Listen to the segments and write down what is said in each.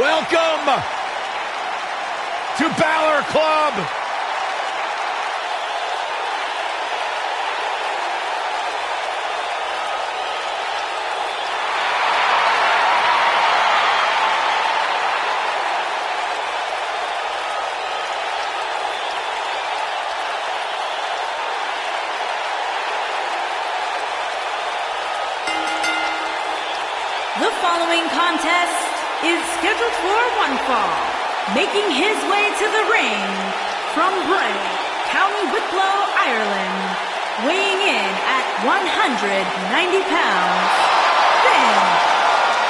Welcome to Balor Club. The following contest is scheduled for one fall. Making his way to the ring from Bray, County Wicklow, Ireland, weighing in at 190 pounds, Finn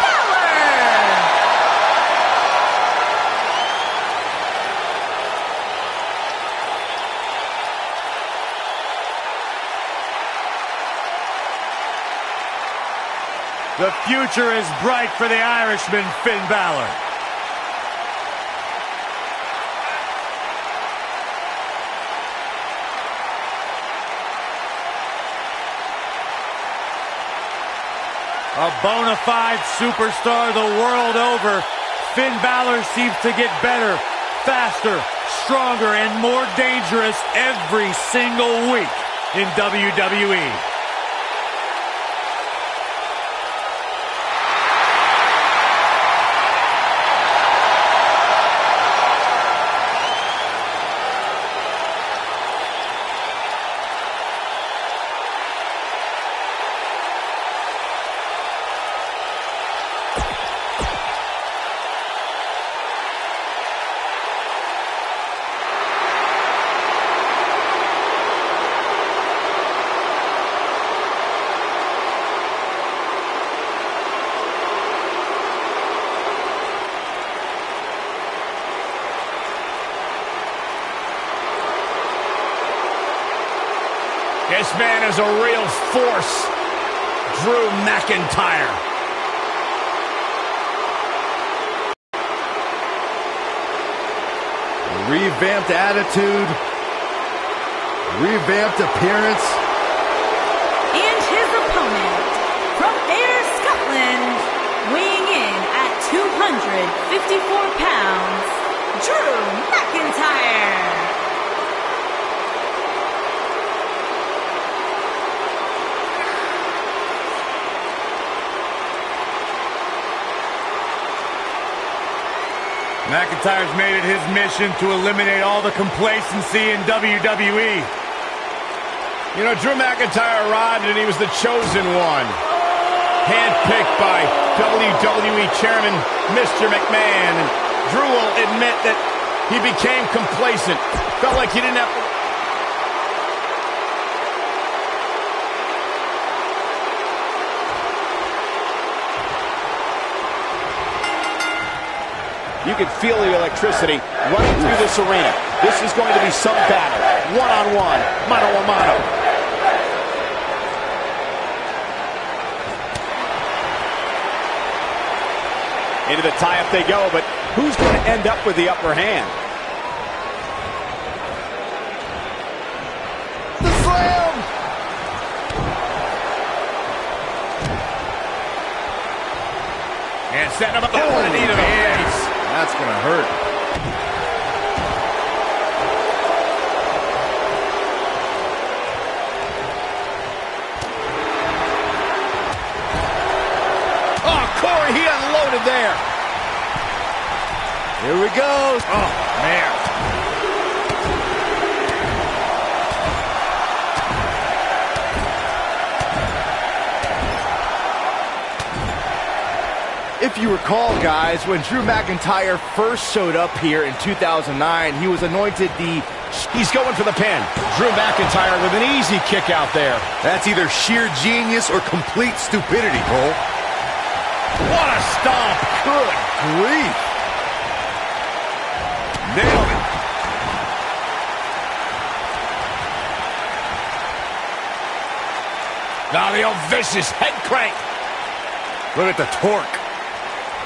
Balor! The future is bright for the Irishman, Finn Balor. A bona fide superstar the world over, Finn Balor seems to get better, faster, stronger, and more dangerous every single week in WWE. This man is a real force, Drew McIntyre. Revamped attitude, revamped appearance. And his opponent, from Ayr, Scotland, weighing in at 254 pounds, Drew McIntyre. McIntyre's made it his mission to eliminate all the complacency in WWE. You know, Drew McIntyre arrived and he was the chosen one. Handpicked by WWE Chairman Mr. McMahon. And Drew will admit that he became complacent. Felt like he didn't have to... You can feel the electricity running through this arena. This is going to be some battle. One-on-one, mano-a-mano. Into the tie-up they go, but who's going to end up with the upper hand? The slam! And setting him up with a knee to the face. That's going to hurt. Oh, Corey, he unloaded there. Here we go. Oh, man. If you recall, guys, when Drew McIntyre first showed up here in 2009, he was anointed the... He's going for the pin. Drew McIntyre with an easy kick out there. That's either sheer genius or complete stupidity, Cole. What a stomp. Good grief. Nailed it. Now the old vicious head crank. Look at the torque.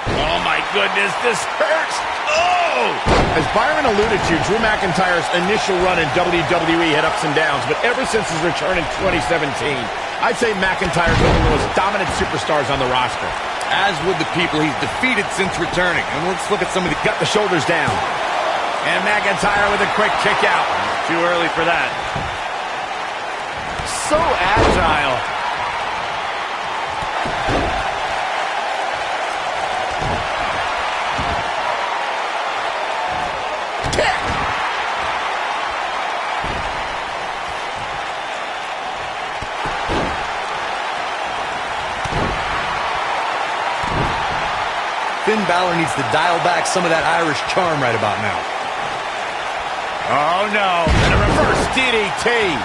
Oh, my goodness, this hurts. Oh! As Byron alluded to, Drew McIntyre's initial run in WWE had ups and downs, but ever since his return in 2017, I'd say McIntyre's one of the most dominant superstars on the roster. As would the people he's defeated since returning. And let's look at some of the... Got the shoulders down. And McIntyre with a quick kick out. Too early for that. So agile. Finn Balor needs to dial back some of that Irish charm right about now. Oh, no. And a reverse DDT.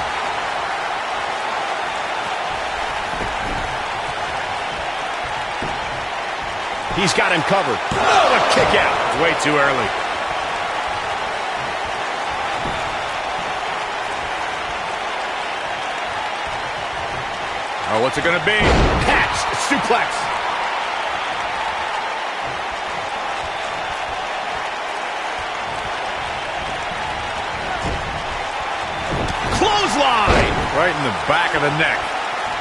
He's got him covered. Oh, a kick out. Way too early. Oh, what's it going to be? Catch. Suplex. Clothesline! Right in the back of the neck.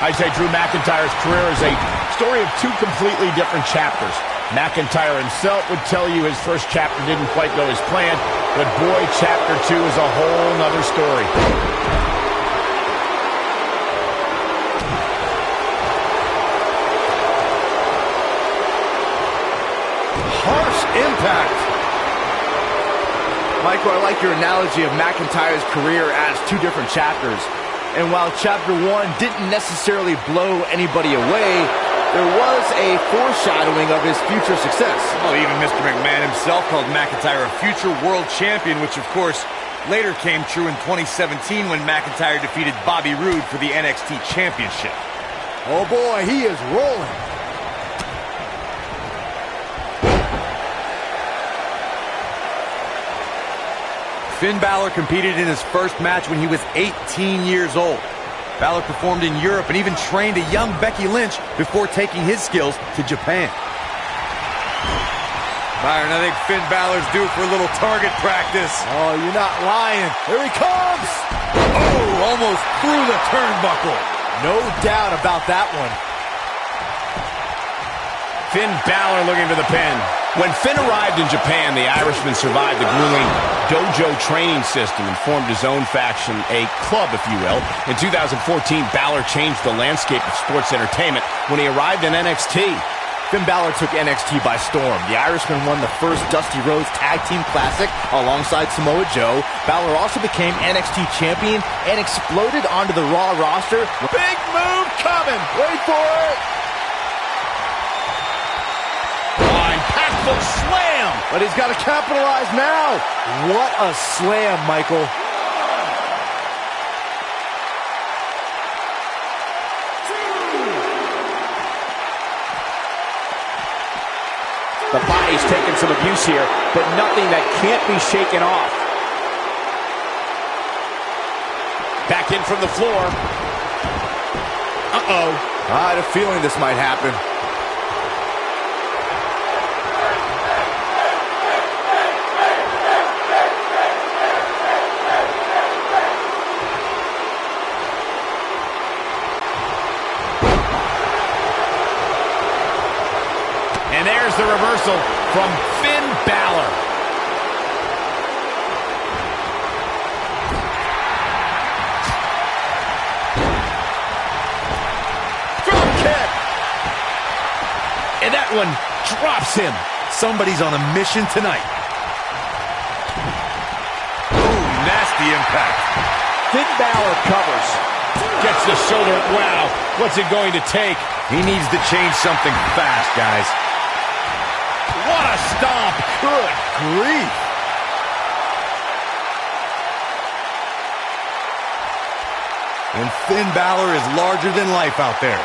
I'd say Drew McIntyre's career is a story of two completely different chapters. McIntyre himself would tell you his first chapter didn't quite go as planned, but boy, chapter 2 is a whole nother story. Harsh impact. Michael, I like your analogy of McIntyre's career as two different chapters. And while Chapter 1 didn't necessarily blow anybody away, there was a foreshadowing of his future success. Well, even Mr. McMahon himself called McIntyre a future world champion, which, of course, later came true in 2017 when McIntyre defeated Bobby Roode for the NXT Championship. Oh, boy, he is rolling. Finn Balor competed in his first match when he was 18 years old. Balor performed in Europe and even trained a young Becky Lynch before taking his skills to Japan. Byron, I think Finn Balor's due for a little target practice. Oh, you're not lying. Here he comes. Oh, almost through the turnbuckle. No doubt about that one. Finn Balor looking for the pin. When Finn arrived in Japan, the Irishman survived the grueling dojo training system and formed his own faction, a club, if you will. In 2014, Balor changed the landscape of sports entertainment when he arrived in NXT. Finn Balor took NXT by storm. The Irishman won the first Dusty Rhodes Tag Team Classic alongside Samoa Joe. Balor also became NXT champion and exploded onto the Raw roster. Big move coming. Wait for it. Impactful slam. But he's got to capitalize now. What a slam, Michael. The body's taking some abuse here, but nothing that can't be shaken off. Back in from the floor. Uh-oh. I had a feeling this might happen. And there's the reversal from Finn Balor. Drop kick. And that one drops him. Somebody's on a mission tonight. Ooh, nasty impact. Finn Balor covers. Gets the shoulder. Wow, what's it going to take? He needs to change something fast, guys. What a stomp. Good grief. And Finn Balor is larger than life out there.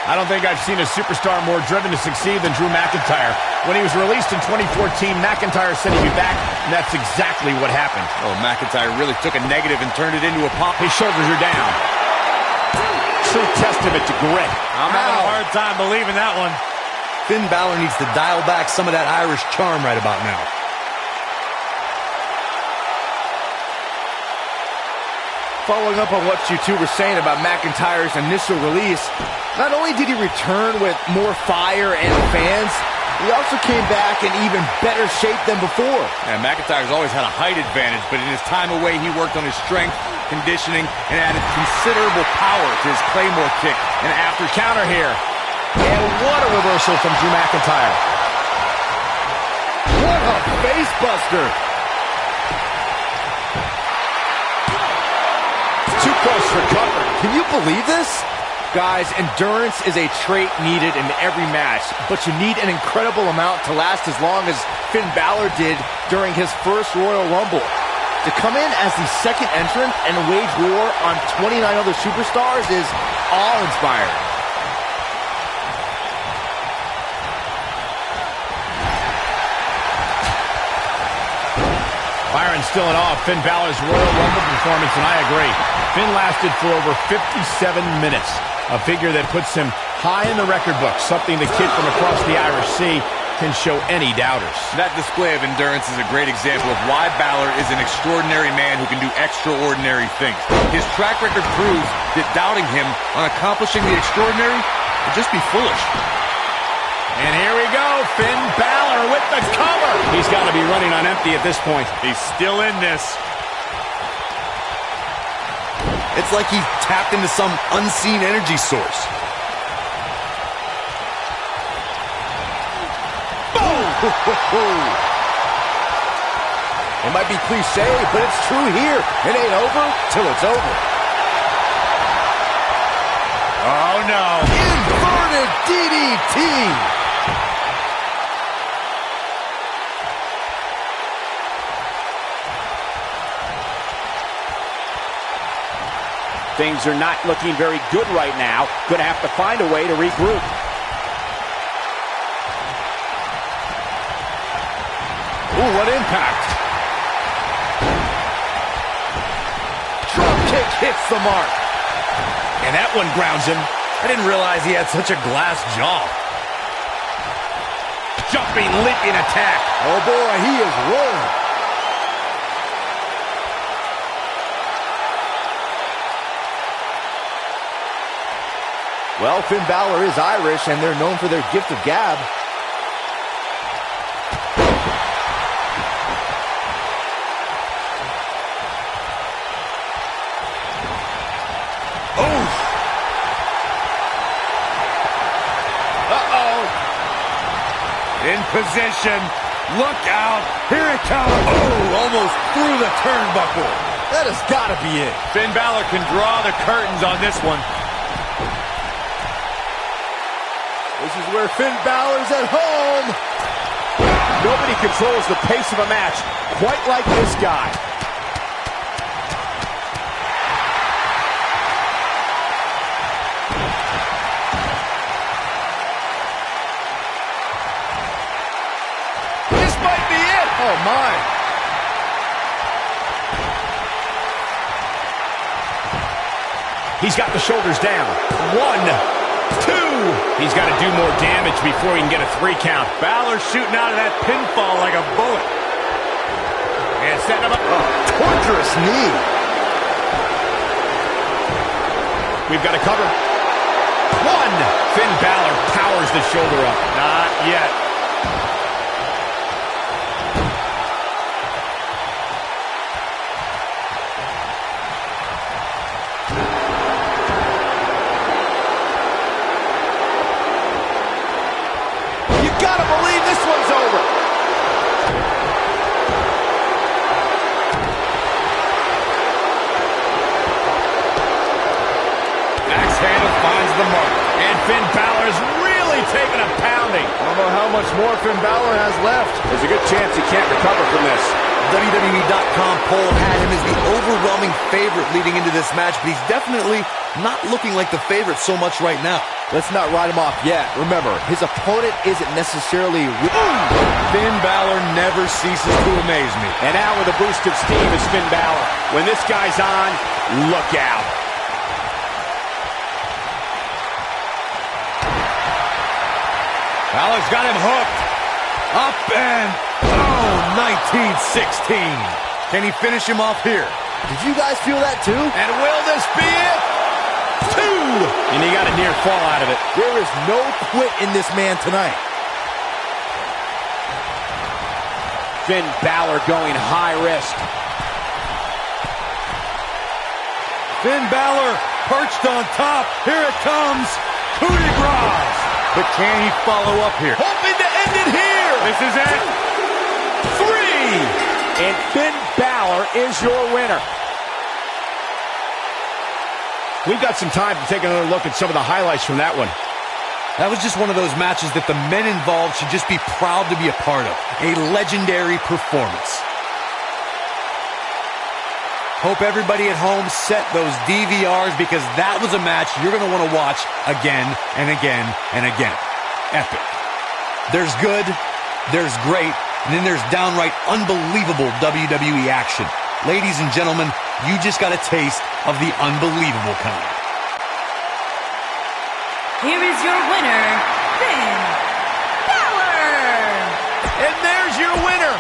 I don't think I've seen a superstar more driven to succeed than Drew McIntyre. When he was released in 2014, McIntyre said he'd be back, and that's exactly what happened. Oh, McIntyre really took a negative and turned it into a pop. His shoulders are down. True testament to grit. I'm having a hard time believing that one. Finn Balor needs to dial back some of that Irish charm right about now. Following up on what you two were saying about McIntyre's initial release, not only did he return with more fire and fans, he also came back in even better shape than before. Yeah, McIntyre's always had a height advantage, but in his time away, he worked on his strength, conditioning, and added considerable power to his Claymore kick. And after counter here. And what a reversal from Drew McIntyre. What a face buster. Too close for cover. Can you believe this? Guys, endurance is a trait needed in every match, but you need an incredible amount to last as long as Finn Balor did during his first Royal Rumble. To come in as the second entrant and wage war on 29 other superstars is awe-inspiring. Byron's still in awe of Finn Balor's Royal Rumble performance, and I agree. Finn lasted for over 57 minutes, a figure that puts him high in the record book, something the kid from across the Irish Sea can show any doubters. That display of endurance is a great example of why Balor is an extraordinary man who can do extraordinary things. His track record proves that doubting him on accomplishing the extraordinary would just be foolish. And here we go, Finn Balor with the cover. He's got to be running on empty at this point. He's still in this. It's like he tapped into some unseen energy source. Boom! It might be cliche, but it's true here. It ain't over till it's over. Oh, no. Inverted DDT. Things are not looking very good right now. Gonna have to find a way to regroup. Ooh, what impact. Drop kick hits the mark. And that one grounds him. I didn't realize he had such a glass jaw. Jumping, leaping attack. Oh boy, he is rolling. Well, Finn Balor is Irish, and they're known for their gift of gab. Oh! Uh-oh! In position. Look out. Here it comes. Oh, almost through the turnbuckle. That has got to be it. Finn Balor can draw the curtains on this one. This is where Finn Balor's at home. Nobody controls the pace of a match quite like this guy. This might be it. Oh, my. He's got the shoulders down. 1, 2. He's got to do more damage before he can get a 3 count. Balor shooting out of that pinfall like a bullet. And setting him up. Torturous knee. We've got to cover. 1. Finn Balor powers the shoulder up. Not yet. Gotta believe this one's over. Axe handle finds the mark. And Finn Balor's really taking a pounding. I don't know how much more Finn Balor has left. There's a good chance he can't recover from this. WWE.com poll had him as the overwhelming favorite leading into this match, but he's definitely not looking like the favorite so much right now. Let's not write him off yet. Remember, his opponent isn't necessarily... Finn Balor never ceases to amaze me. And now with a boost of steam is Finn Balor. When this guy's on, look out. Balor's got him hooked. Up and, 1916. Can he finish him off here? Did you guys feel that too? And will this be it? 2! And he got a near fall out of it. There is no quit in this man tonight. Finn Balor going high risk. Finn Balor perched on top. Here it comes. Coup de grace. But can he follow up here? Hoping to end it here. This is it. 3! And Finn Balor is your winner. We've got some time to take another look at some of the highlights from that one. That was just one of those matches that the men involved should just be proud to be a part of. A legendary performance. Hope everybody at home set those DVRs because that was a match you're going to want to watch again and again and again. Epic. There's good, there's great, and then there's downright unbelievable WWE action. Ladies and gentlemen, you just got a taste of the unbelievable kind. Here is your winner, Finn Balor! And there's your winner.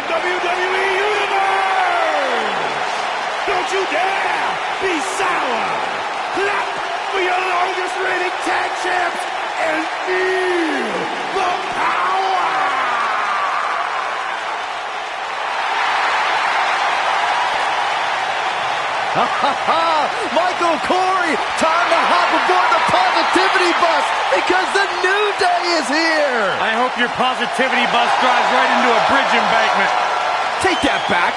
WWE Universe! Don't you dare be sour! Clap for your longest reigning tag champs and feel the power! Michael Corey, time to hop aboard the positivity bus because the new day is here. I hope your positivity bus drives right into a bridge embankment. Take that back.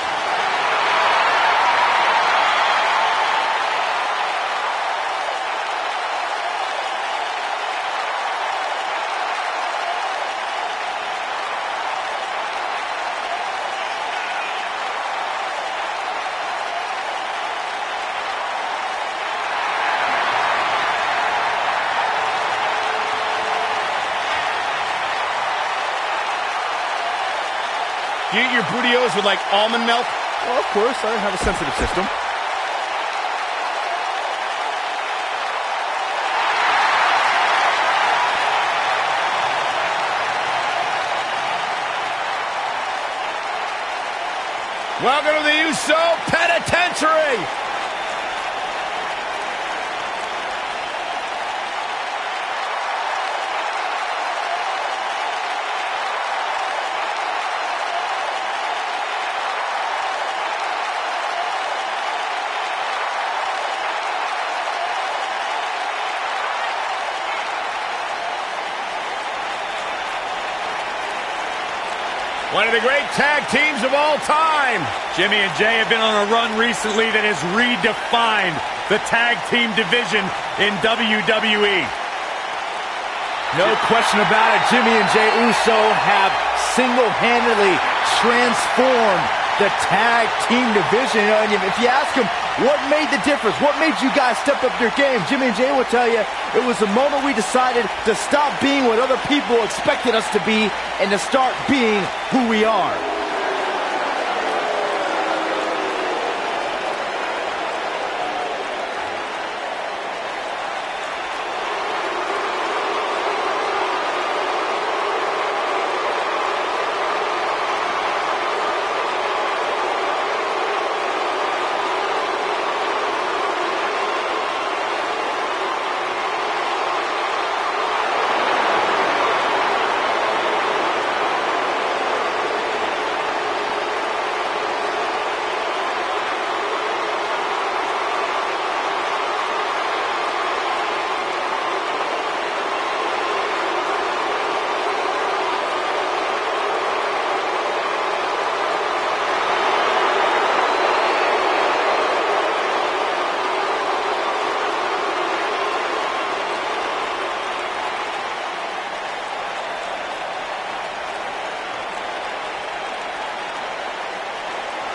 Do you eat your burritos with, like, almond milk? Well, of course, I have a sensitive system. Welcome to the USO Penitentiary! One of the great tag teams of all time. Jimmy and Jay have been on a run recently that has redefined the tag team division in WWE. No question about it, Jimmy and Jey Uso have single-handedly transformed the tag team division. And if you ask them, what made the difference? What made you guys step up your game? Jimmy and Jay will tell you, it was the moment we decided to stop being what other people expected us to be and to start being who we are.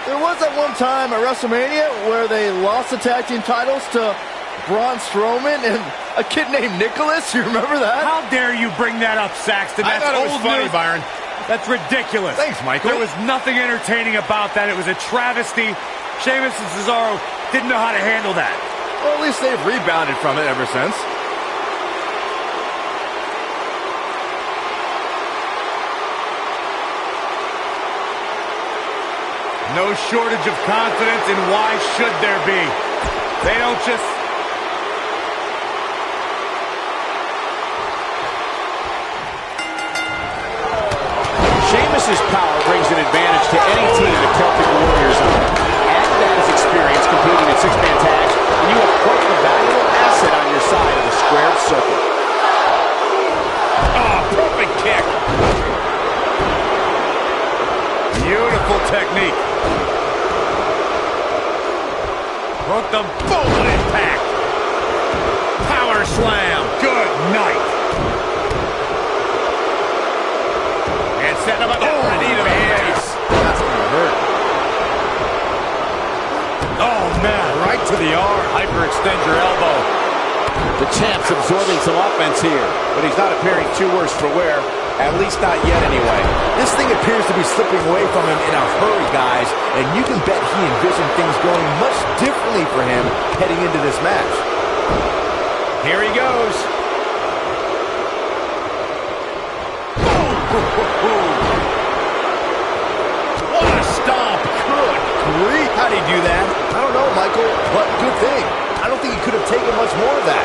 There was that one time at WrestleMania where they lost the tag team titles to Braun Strowman and a kid named Nicholas. You remember that? How dare you bring that up, Saxton? I thought it was funny, Byron. That's ridiculous. Thanks, Michael. There was nothing entertaining about that. It was a travesty. Sheamus and Cesaro didn't know how to handle that. Well, at least they've rebounded from it ever since. No shortage of confidence, and why should there be? They don't just... Sheamus's power brings an advantage to any team the Celtic Warriors own. Add to that his experience competing in six-man tags, and you have quite a valuable asset on your side of the squared circle. Oh, perfect kick. Beautiful technique. Hook them. Boom, impact. Power slam. Good night. And setting up a knee to the face. That's gonna hurt. Oh, man. Right to the arm. Hyperextend your elbow. The champ's absorbing some offense here, but he's not appearing too worse for wear, at least not yet anyway. This thing appears to be slipping away from him in a hurry, guys, and you can bet he envisioned things going much differently for him heading into this match. Here he goes. What a stomp. Good grief. How'd he do that? I don't know, Michael, but good thing. I don't think he could have taken much more of that.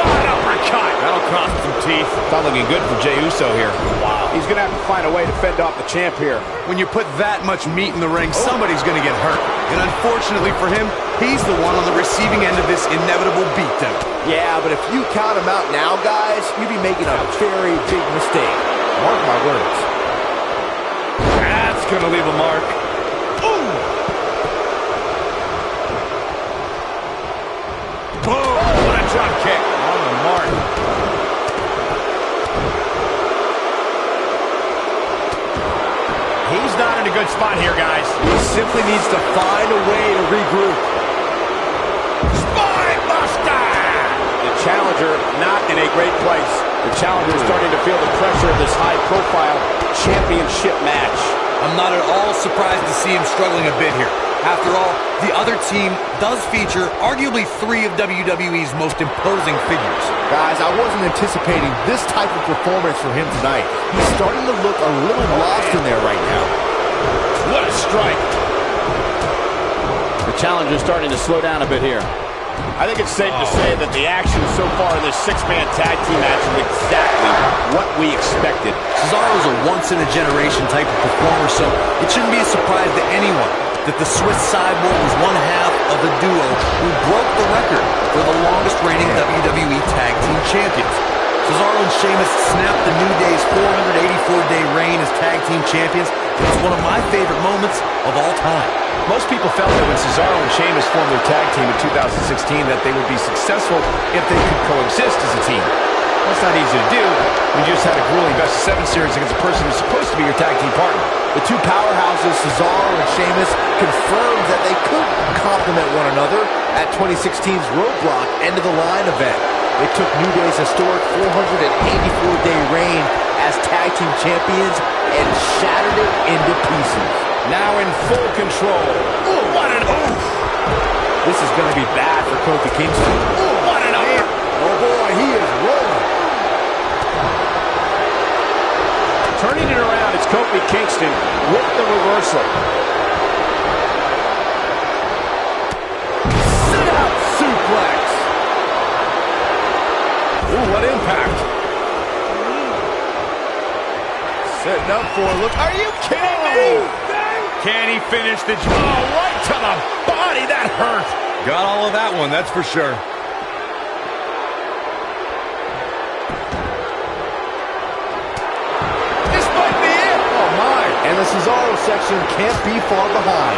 What uppercut. That'll cross some teeth. It's not looking good for Jey Uso here. Wow. He's going to have to find a way to fend off the champ here. When you put that much meat in the ring, somebody's going to get hurt. And unfortunately for him, he's the one on the receiving end of this inevitable beatdown. Yeah, but if you count him out now, guys, you'd be making a very big mistake. Mark my words. That's going to leave a mark. Ooh. Boom. What a drop kick. On the mark. He's not in a good spot here, guys. He simply needs to find a way to regroup. Spine buster! The challenger not in a great place. The challenger is starting to feel the pressure of this high-profile championship match. I'm not at all surprised to see him struggling a bit here. After all, the other team does feature arguably three of WWE's most imposing figures. Guys, I wasn't anticipating this type of performance from him tonight. He's starting to look a little lost in there right now. What a strike. The challenger is starting to slow down a bit here. I think it's safe to say that the action so far in this six-man tag team match is exactly what we expected. Cesaro is a once-in-a-generation type of performer, so it shouldn't be a surprise to anyone that the Swiss Cyborg was one half of the duo who broke the record for the longest-reigning WWE Tag Team Champions. Cesaro and Sheamus snapped the New Day's 484-day reign as tag team champions. It's one of my favorite moments of all time. Most people felt that when Cesaro and Sheamus formed their tag team in 2016 that they would be successful if they could coexist as a team. That's not easy to do when you just had a grueling best-of-7 series against a person who's supposed to be your tag team partner. The two powerhouses, Cesaro and Sheamus, confirmed that they could complement one another at 2016's Roadblock end-of-the-line event. They took New Day's historic 484-day reign as tag team champions and shattered it into pieces. Now in full control. Ooh, what an oof! This is going to be bad for Kofi Kingston. Ooh, what an oof! Oh boy, he is rolling. Turning it around, it's Kofi Kingston with the reversal. Sit out suplex. Ooh, what impact. Setting up for a look. Are you kidding me? Can he finish the job? Oh, right to the body. That hurt. Got all of that one, that's for sure. This might be it. Oh, my. And the Cesaro section can't be far behind.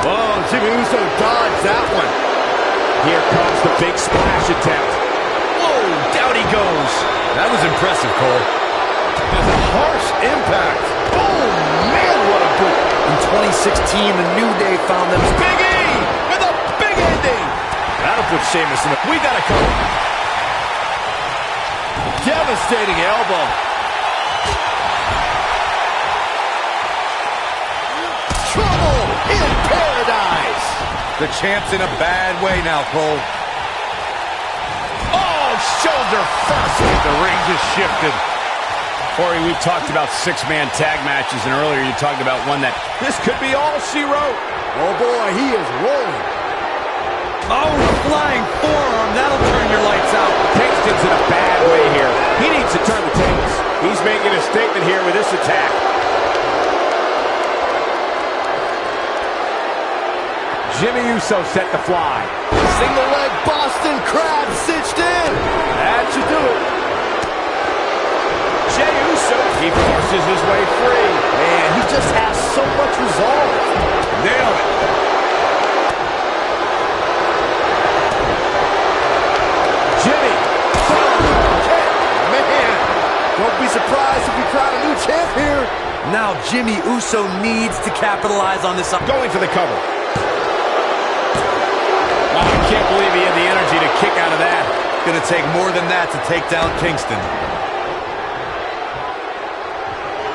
Oh, Jimmy Uso dodged that one. Here comes the big splash attempt. Whoa, down he goes. That was impressive, Cole. That's a harsh impact. Oh, man, what a boot. In 2016, the New Day found them. Big E with a big ending. That'll put Sheamus in the... We got to cover. Devastating elbow. Trouble in paradise. The champ's in a bad way now, Cole. Oh, shoulder first. The ring just shifted. Corey, we've talked about six-man tag matches, and earlier you talked about one that this could be all she wrote. Oh, boy, he is rolling. Oh, flying forearm. That'll turn your lights out. Kingston's in a bad way here. He needs to turn the tables. He's making a statement here with this attack. Jimmy Uso set to fly. Single leg Boston Crab cinched in. That should do it. Jey Uso, he forces his way free. Man, he just has so much resolve. Nailed it. Jimmy. Man, don't be surprised if we crown a new champ here. Now Jimmy Uso needs to capitalize on this. Going for the cover. Wow, I can't believe he had the energy to kick out of that. Going to take more than that to take down Kingston.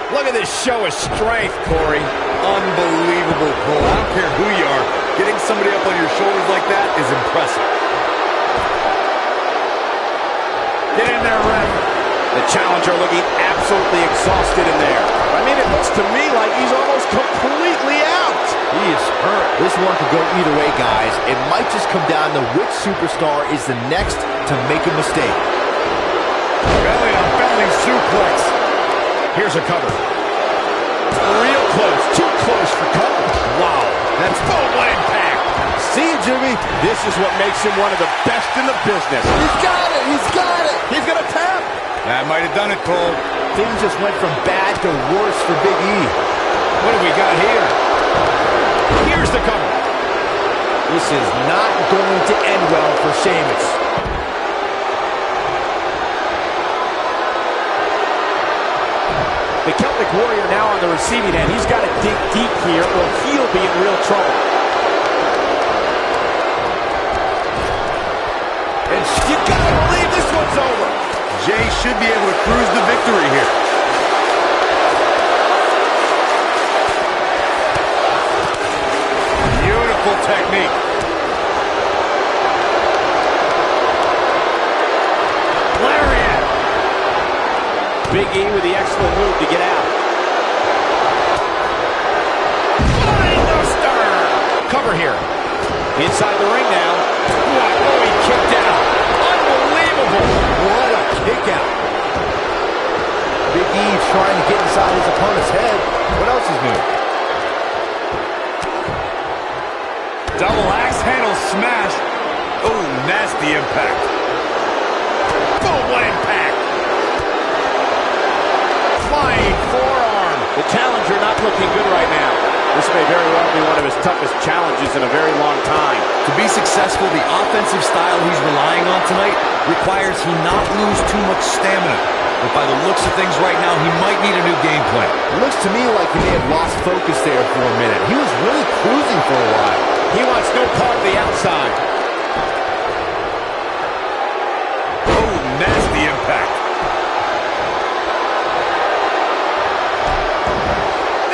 Look at this show of strength, Corey. Unbelievable, Cole. I don't care who you are. Getting somebody up on your shoulders like that is impressive. Get in there, ref. The challenger looking absolutely exhausted in there. I mean, it looks to me like he's almost completely out. He is hurt. This one could go either way, guys. It might just come down to which superstar is the next to make a mistake. Belly on belly suplex. Here's a cover. Real close. Too close for cover. Wow. That's boom, what impact. See you, Jimmy. This is what makes him one of the best in the business. He's got it. He's got it. He's going to tap. That might have done it, Cole. Things just went from bad to worse for Big E. What do we got here? Here's the cover. This is not going to end well for Sheamus. The Celtic Warrior now on the receiving end. He's got to dig deep here or he'll be in real trouble. And you gotta believe this one's over. Jey should be able to cruise the victory here. Beautiful technique. Lariat. Big E with the excellent move to get out. Flying the star. Cover here. Inside the ring now. What? Oh, he kicked out. Unbelievable. What a kick out. Big E trying to get inside his opponent's head. What else is new? Double axe handle smash. Oh, nasty impact. Oh, what impact! Flying forearm. The challenger not looking good right now. This may very well be one of his toughest challenges in a very long time. To be successful, the offensive style he's relying on tonight requires he not lose too much stamina. But by the looks of things right now, he might need a new game plan. It looks to me like he may have lost focus there for a minute. He was really cruising for a while. He wants no part of the outside. Oh, nasty impact.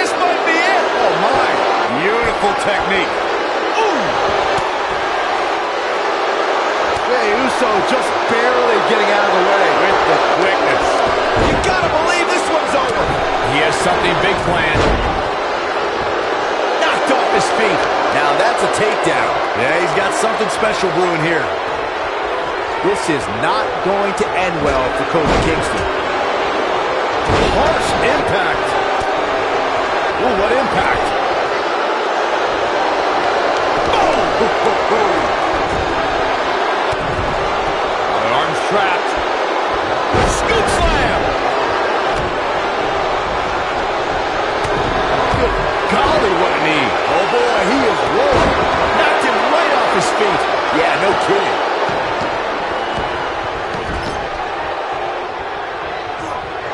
This might be it. Oh, my. Beautiful technique. Jey Uso just barely getting out of the way. With the quickness. You gotta believe this one's over. He has something big planned. Knocked off his feet. Now that's a takedown. Yeah, he's got something special brewing here. This is not going to end well for Kofi Kingston. Harsh impact. Ooh, what impact. Oh! Arms trapped. Scoop slam. Good golly, what a knee. Oh boy, he is rolling. Knocked him right off his feet. Yeah, no kidding.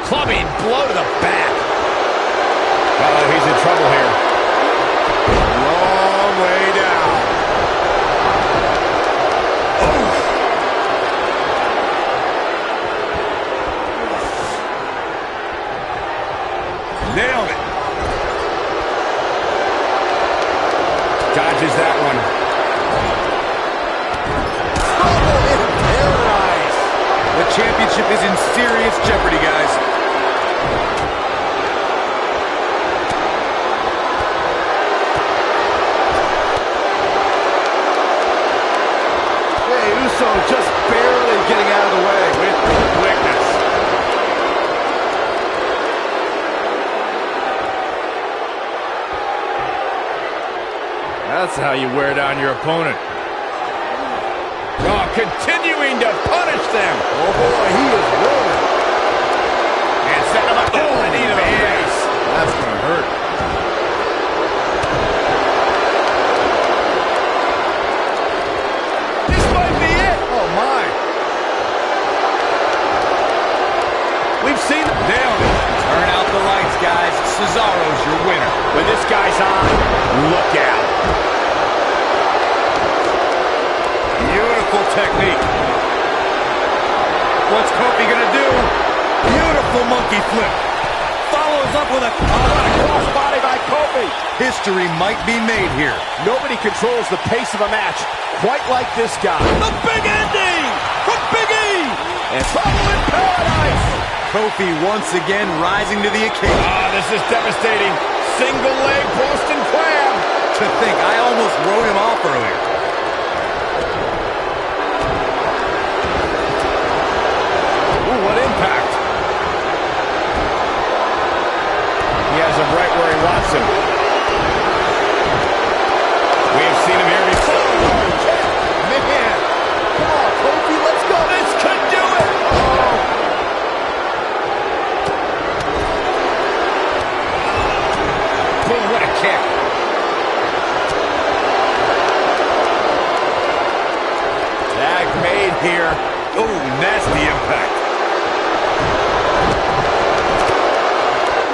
Clubbing blow to the back. Uh-oh, he's in trouble here. Long way down. Nailed it. Dodges that one. Trouble in paradise. The championship is in serious jeopardy, guys. Jey Uso just barely getting out of the way. With quickness. That's how you wear down your opponent. Oh, continuing to punish them. Oh boy, he is rolling. And set him up to a knee to the face. That's going to hurt. This might be it. Oh my. We've seen him. Nailed it. Turn out the lights, guys. Cesaro's your winner. When this guy's on, look out. Beautiful technique. What's Kofi gonna do? Beautiful monkey flip. Follows up with a Crossbody by Kofi. History might be made here. Nobody controls the pace of a match quite like this guy. The big ending from Big E. And trouble in paradise. Kofi once again rising to the occasion. Ah, this is devastating. Single leg Boston Crab. To think, I almost wrote him off earlier. Ooh, what impact. He has him right where he wants him. We have seen him here before. Man. Come on, Kofi, let's go. This could do it. Boom, what a kick. Tag made here. Oh, nasty impact.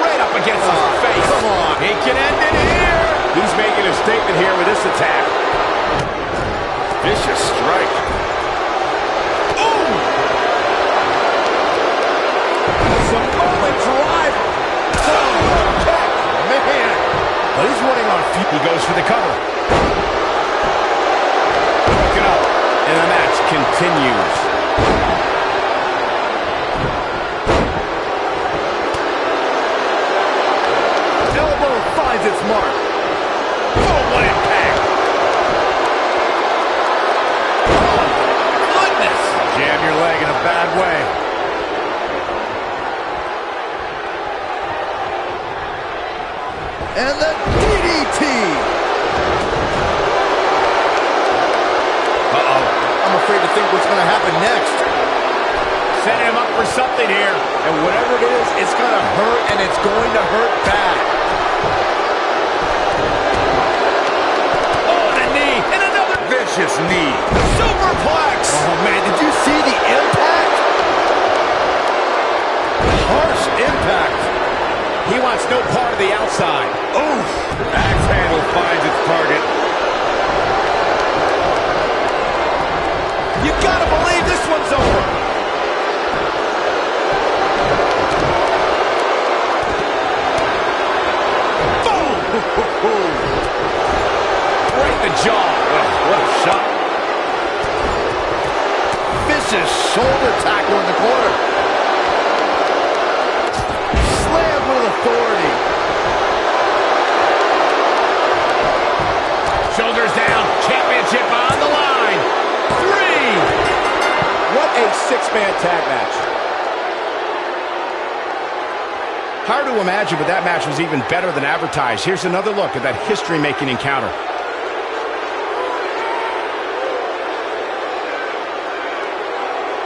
Right up against his face. Come on. He can end it here. He's making a statement here with this attack. Vicious strike. Ooh! Samoa drive. Man. But he's running on feet. He goes for the cover. Broken up. And the match continues. Elbow finds its mark. Oh, what impact. Oh, goodness. Jam your leg in a bad way. And the DDT. Uh-oh. I'm afraid to think what's going to happen next. setting him up for something here. And whatever it is, it's going to hurt, and it's going to hurt bad. Oh, and a knee, and another Vicious knee. superplex. Oh, man, did you see the impact? Harsh impact. He wants no part of the outside. Oof. Axe handle finds its target. You gotta believe this one's over. Boom! Right in the jaw. Oh, what a shot. Vicious shoulder tackle in the corner. Slam with authority. Shoulders down. Championship on the line. 3. What a six-man tag match. Hard to imagine, but that match was even better than advertised. Here's another look at that history-making encounter.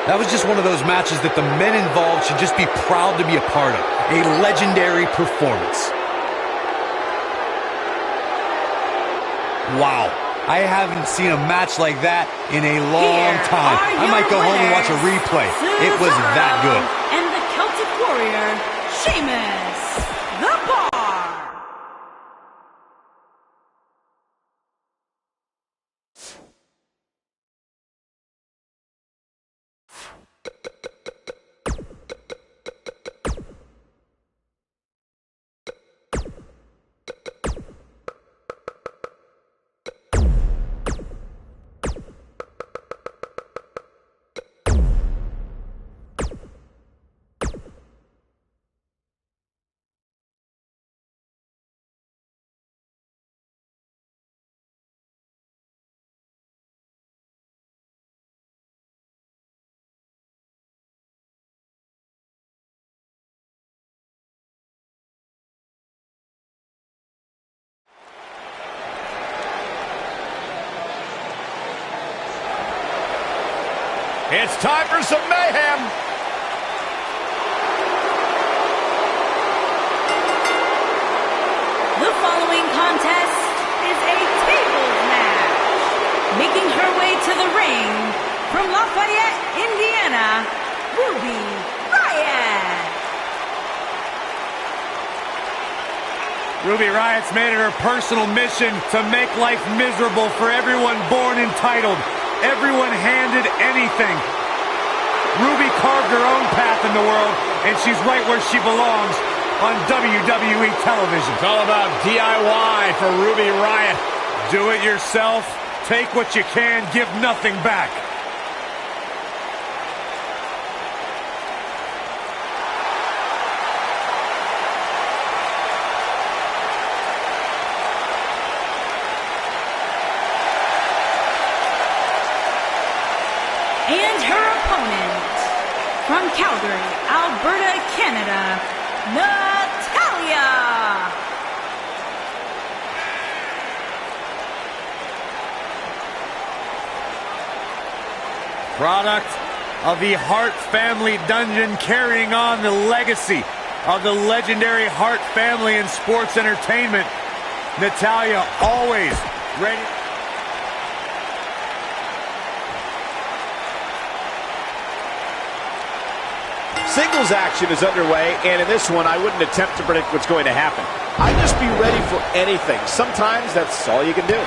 That was just one of those matches that the men involved should just be proud to be a part of. A legendary performance. Wow. I haven't seen a match like that in a long time. I might go home and watch a replay. It was that good. And the Celtic Warrior, Sheamus, the Bar. It's time for some mayhem. The following contest is a tables match. Making her way to the ring from Lafayette, Indiana, Ruby Riott. Ruby Riott's made it her personal mission to make life miserable for everyone born entitled, everyone handed anything. Ruby carved her own path in the world, and she's right where she belongs on WWE television. It's all about DIY for Ruby Riott. Do it yourself, take what you can, give nothing back. And her opponent, from Calgary, Alberta, Canada, Natalya. Product of the Hart family dungeon, carrying on the legacy of the legendary Hart family in sports entertainment. Natalya always ready. Singles action is underway, and in this one, I wouldn't attempt to predict what's going to happen. I'd just be ready for anything. Sometimes that's all you can do.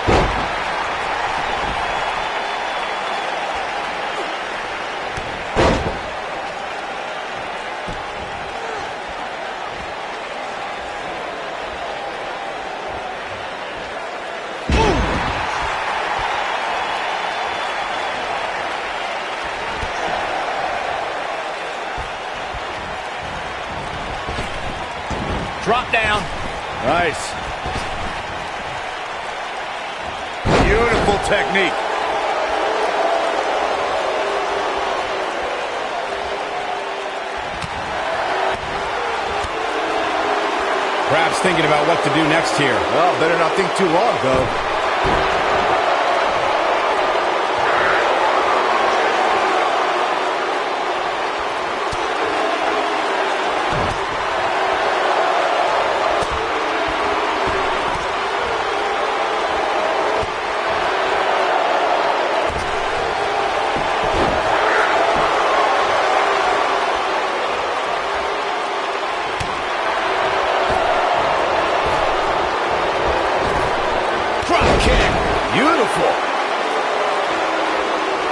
Drop down. Nice. Beautiful technique. Perhaps thinking about what to do next here. Well, better not think too long, though. Beautiful.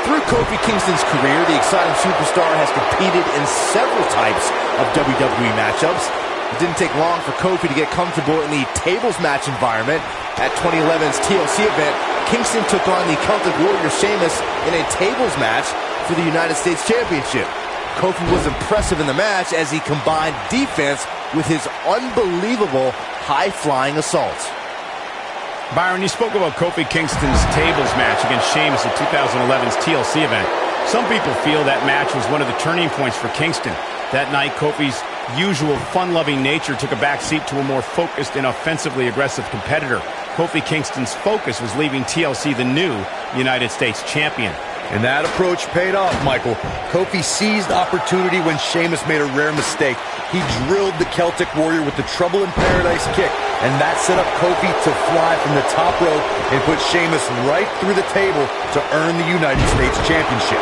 Through Kofi Kingston's career, the exciting superstar has competed in several types of WWE matchups. It didn't take long for Kofi to get comfortable in the tables match environment. At 2011's TLC event, Kingston took on the Celtic Warrior Sheamus in a tables match for the United States Championship. Kofi was impressive in the match as he combined defense with his unbelievable high-flying assaults. Byron, you spoke about Kofi Kingston's tables match against Sheamus at 2011's TLC event. Some people feel that match was one of the turning points for Kingston. That night, Kofi's usual fun-loving nature took a backseat to a more focused and offensively aggressive competitor. Kofi Kingston's focus was leaving TLC the new United States champion. And that approach paid off, Michael. Kofi seized opportunity when Sheamus made a rare mistake. He drilled the Celtic Warrior with the Trouble in Paradise kick, and that set up Kofi to fly from the top rope and put Sheamus right through the table to earn the United States Championship.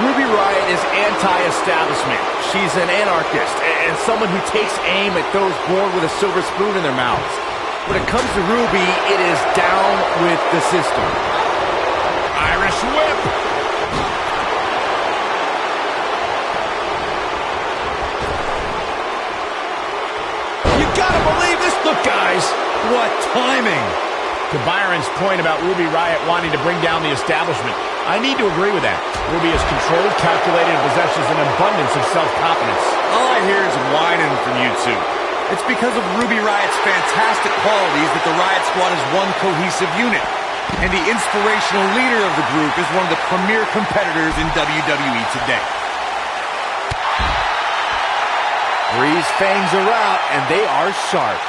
Ruby Riott is anti-establishment. She's an anarchist and someone who takes aim at those born with a silver spoon in their mouths. When it comes to Ruby, it is down with the system. Irish whip. You gotta believe this. Look, guys. What timing! To Byron's point about Ruby Riott wanting to bring down the establishment, I need to agree with that. Ruby is controlled, calculated, and possesses an abundance of self-confidence. All I hear is whining from you two. It's because of Ruby Riott's fantastic qualities that the Riott Squad is one cohesive unit. And the inspirational leader of the group is one of the premier competitors in WWE today. Bree's fangs are out, and they are sharp.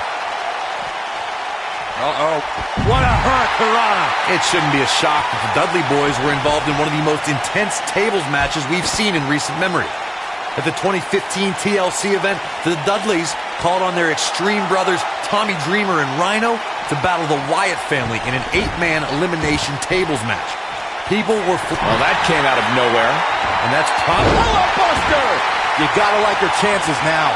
Uh-oh. What a hurricanrana! It shouldn't be a shock that the Dudley Boys were involved in one of the most intense tables matches we've seen in recent memory. At the 2015 TLC event, the Dudleys called on their Extreme brothers Tommy Dreamer and Rhino to battle the Wyatt family in an 8-man elimination tables match. People were... Well, that came out of nowhere. And that's probably... Buster! You gotta like your chances now.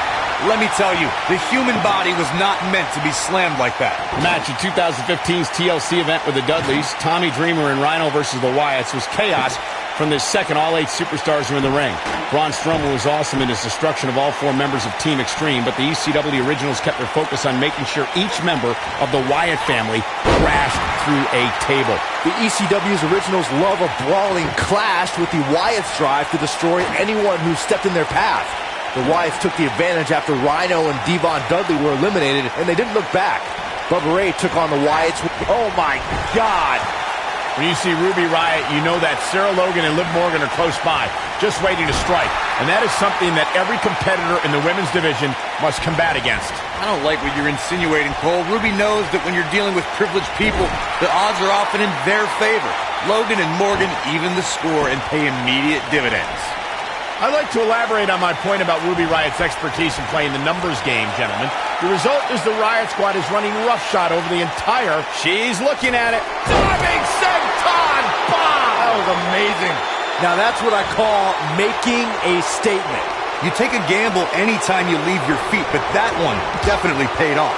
Let me tell you, the human body was not meant to be slammed like that. The match at 2015's TLC event with the Dudleys, Tommy Dreamer and Rhino versus the Wyatts, was chaos from the second all 8 superstars were in the ring. Braun Strowman was awesome in his destruction of all 4 members of Team Extreme, but the ECW originals kept their focus on making sure each member of the Wyatt family crashed through a table. The ECW's originals love a brawling clash with the Wyatts' drive to destroy anyone who stepped in their path. The Wyatts took the advantage after Rhino and Devon Dudley were eliminated, and they didn't look back. Bubba Ray took on the Wyatts. Oh, my God. When you see Ruby Riott, you know that Sarah Logan and Liv Morgan are close by, just waiting to strike. And that is something that every competitor in the women's division must combat against. I don't like what you're insinuating, Cole. Ruby knows that when you're dealing with privileged people, the odds are often in their favor. Logan and Morgan even the score and pay immediate dividends. I'd like to elaborate on my point about Ruby Riott's expertise in playing the numbers game, gentlemen. The result is the Riott Squad is running roughshod over the entire... She's looking at it. Diving senton bomb! That was amazing. Now that's what I call making a statement. You take a gamble anytime you leave your feet, but that one definitely paid off.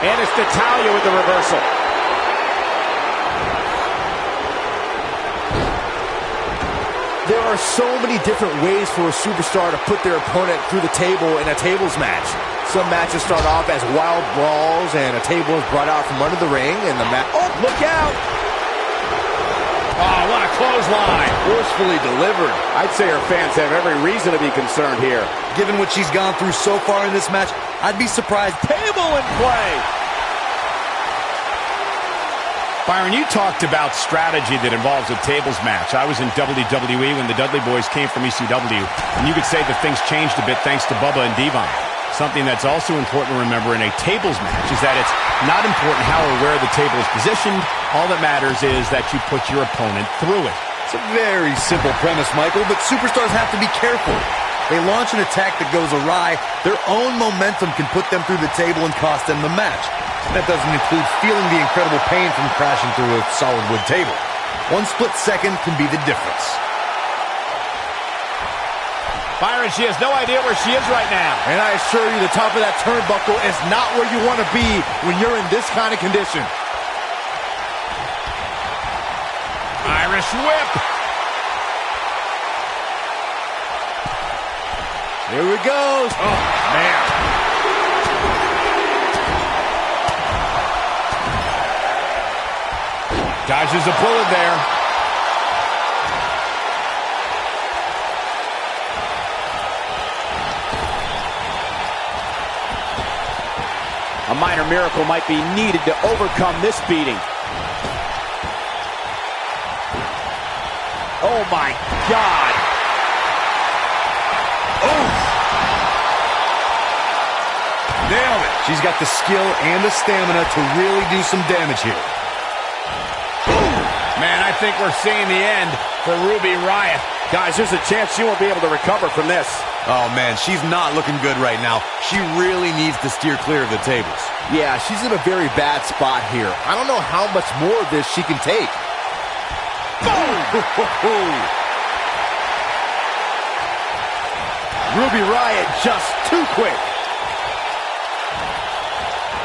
And it's Natalya with the reversal. There are so many different ways for a superstar to put their opponent through the table in a tables match. Some matches start off as wild brawls, and a table is brought out from under the ring, and the match... Oh, look out! Oh, what a clothesline! Forcefully delivered. I'd say her fans have every reason to be concerned here. Given what she's gone through so far in this match, I'd be surprised. Table in play! Byron, you talked about strategy that involves a tables match. I was in WWE when the Dudley Boys came from ECW, and you could say that things changed a bit thanks to Bubba and Devon. Something that's also important to remember in a tables match is that it's not important how or where the table is positioned. All that matters is that you put your opponent through it. It's a very simple premise, Michael, but superstars have to be careful. They launch an attack that goes awry, their own momentum can put them through the table and cost them the match. That doesn't include feeling the incredible pain from crashing through a solid wood table. One split second can be the difference. Byron, she has no idea where she is right now. And I assure you, the top of that turnbuckle is not where you want to be when you're in this kind of condition. Irish whip. Here we go. Oh, man. Dodges a bullet there. A minor miracle might be needed to overcome this beating. Oh my God. Oh! Nailed it. She's got the skill and the stamina to really do some damage here. Man, I think we're seeing the end for Ruby Riott. Guys, there's a chance she won't be able to recover from this. Oh, man, she's not looking good right now. She really needs to steer clear of the tables. Yeah, she's in a very bad spot here. I don't know how much more of this she can take. Boom! Ruby Riott just too quick.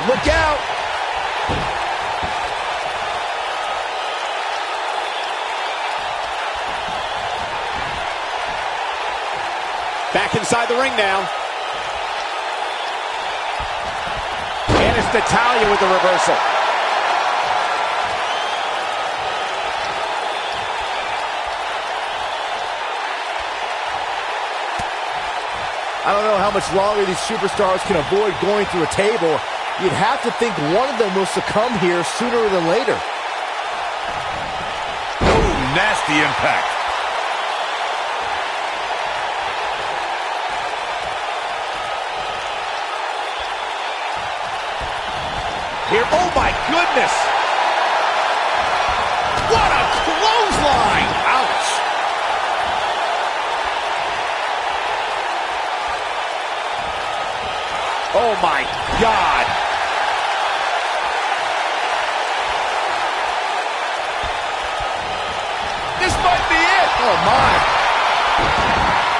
Look out! Back inside the ring now. And it's Natalya with the reversal. I don't know how much longer these superstars can avoid going through a table. You'd have to think one of them will succumb here sooner than later. Oh, nasty impact. Here, oh my goodness! What a clothesline! Ouch! Oh my God! This might be it. Oh my!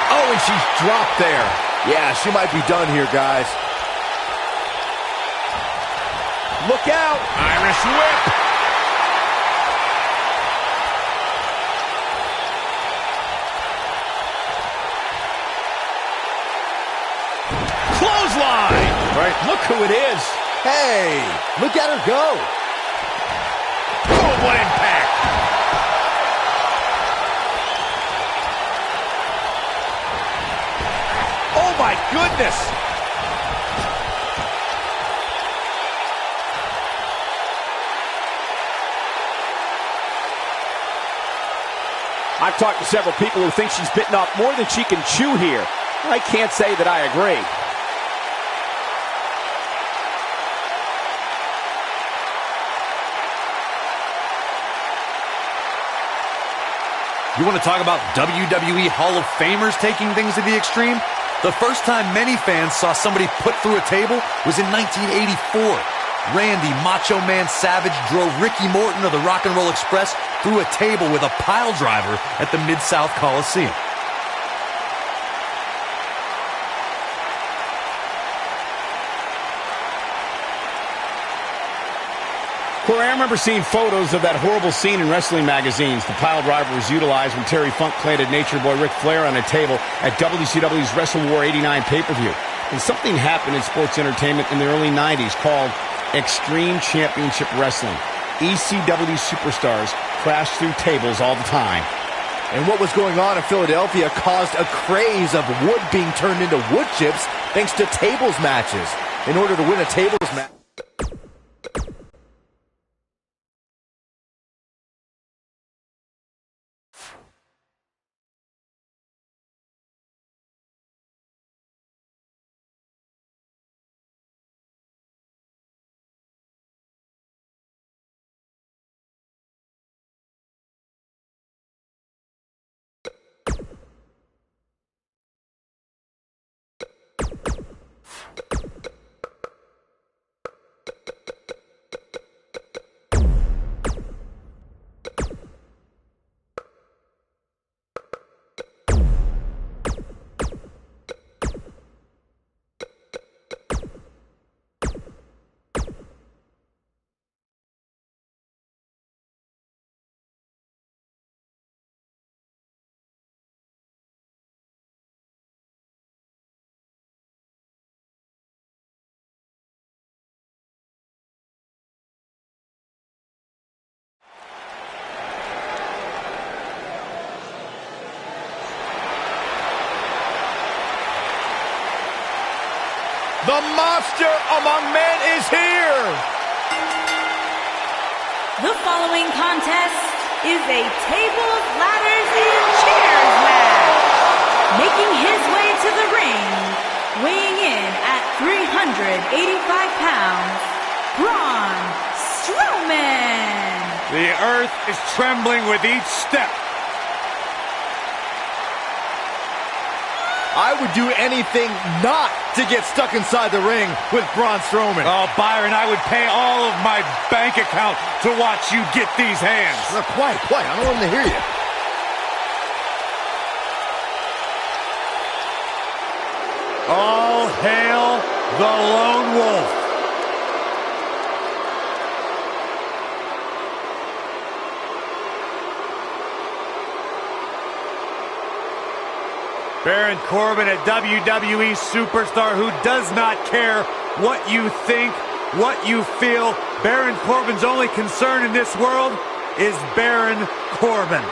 Oh, and she's dropped there. Yeah, she might be done here, guys. Look out! Irish whip. Clothesline. Right. Look who it is. Hey, look at her go. Oh, what impact. Oh my goodness! I've talked to several people who think she's bitten off more than she can chew here. I can't say that I agree. You want to talk about WWE Hall of Famers taking things to the extreme? The first time many fans saw somebody put through a table was in 1984. Randy Macho Man Savage drove Ricky Morton of the Rock and Roll Express through a table with a pile driver at the Mid-South Coliseum. Corey, I remember seeing photos of that horrible scene in wrestling magazines. The pile driver was utilized when Terry Funk planted Nature Boy Ric Flair on a table at WCW's Wrestle War 89 pay-per-view. And something happened in sports entertainment in the early 90s called Extreme Championship Wrestling. ECW superstars crashed through tables all the time. And what was going on in Philadelphia caused a craze of wood being turned into wood chips thanks to tables matches. In order to win a tables match, The monster among men is here! The following contest is a tables, ladders, and chairs match. Making his way to the ring, weighing in at 385 pounds, Braun Strowman. The earth is trembling with each step. I would do anything not to get stuck inside the ring with Braun Strowman. Oh, Byron, I would pay all of my bank account to watch you get these hands. Look, quiet. I don't want them to hear you. All hail the Lone Wolf. Baron Corbin, a WWE superstar who does not care what you think, what you feel. Baron Corbin's only concern in this world is Baron Corbin.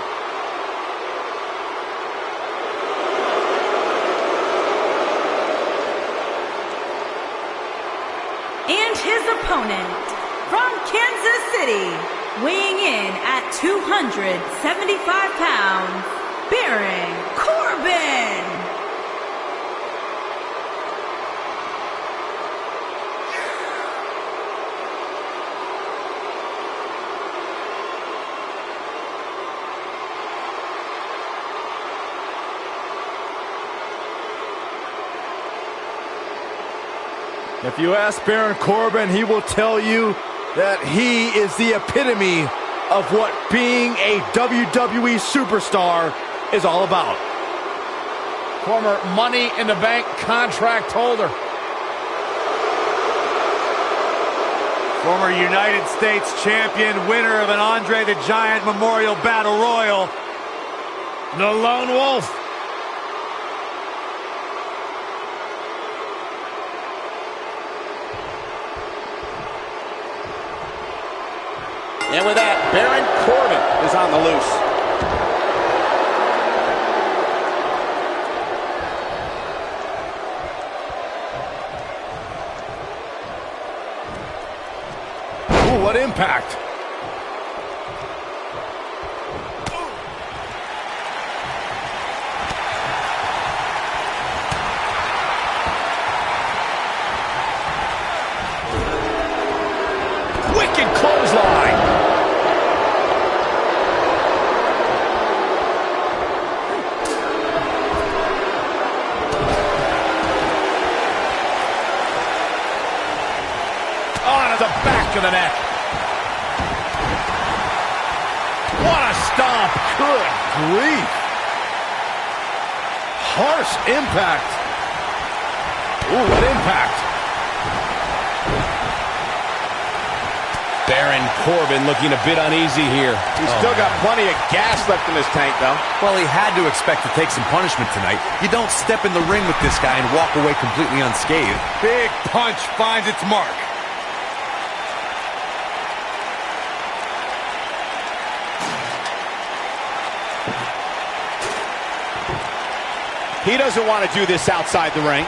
And his opponent, from Kansas City, weighing in at 275 pounds, Baron Corbin. If you ask Baron Corbin, he will tell you that he is the epitome of what being a WWE superstar is all about. Former Money in the Bank contract holder. Former United States champion, winner of an Andre the Giant Memorial Battle Royal. The Lone Wolf. And with that, Baron Corbin is on the loose. Ooh, what impact. Wicked clothesline. The back of the neck. What a stomp. Good grief. Harsh impact. Ooh, what impact. Baron Corbin looking a bit uneasy here. He's still got plenty of gas left in his tank, though. Well, he had to expect to take some punishment tonight. You don't step in the ring with this guy and walk away completely unscathed. Big punch finds its mark. He doesn't want to do this outside the ring.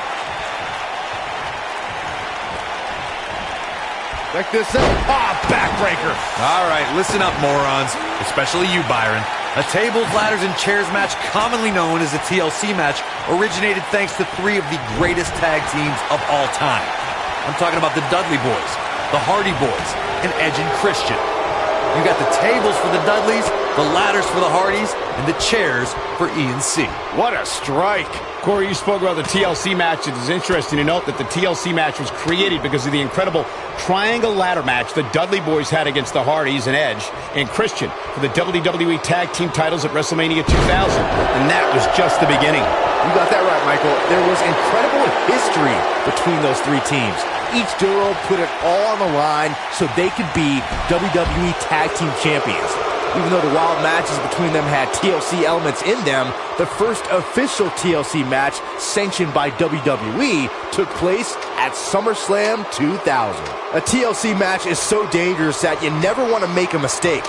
Check this out. Ah, backbreaker. All right, listen up, morons. Especially you, Byron. A tables, ladders, and chairs match, commonly known as a TLC match, originated thanks to three of the greatest tag teams of all time. I'm talking about the Dudley Boys, the Hardy Boys, and Edge and Christian. You got the tables for the Dudleys, the ladders for the Hardys, and the chairs for E&C. What a strike. Corey, you spoke about the TLC match. It is interesting to note that the TLC match was created because of the incredible triangle ladder match the Dudley Boys had against the Hardys and Edge and Christian for the WWE Tag Team titles at WrestleMania 2000. And that was just the beginning. You got that right, Michael. There was incredible history between those three teams. Each duo put it all on the line so they could be WWE Tag Team Champions. Even though the wild matches between them had TLC elements in them, the first official TLC match sanctioned by WWE took place at SummerSlam 2000. A TLC match is so dangerous that you never want to make a mistake.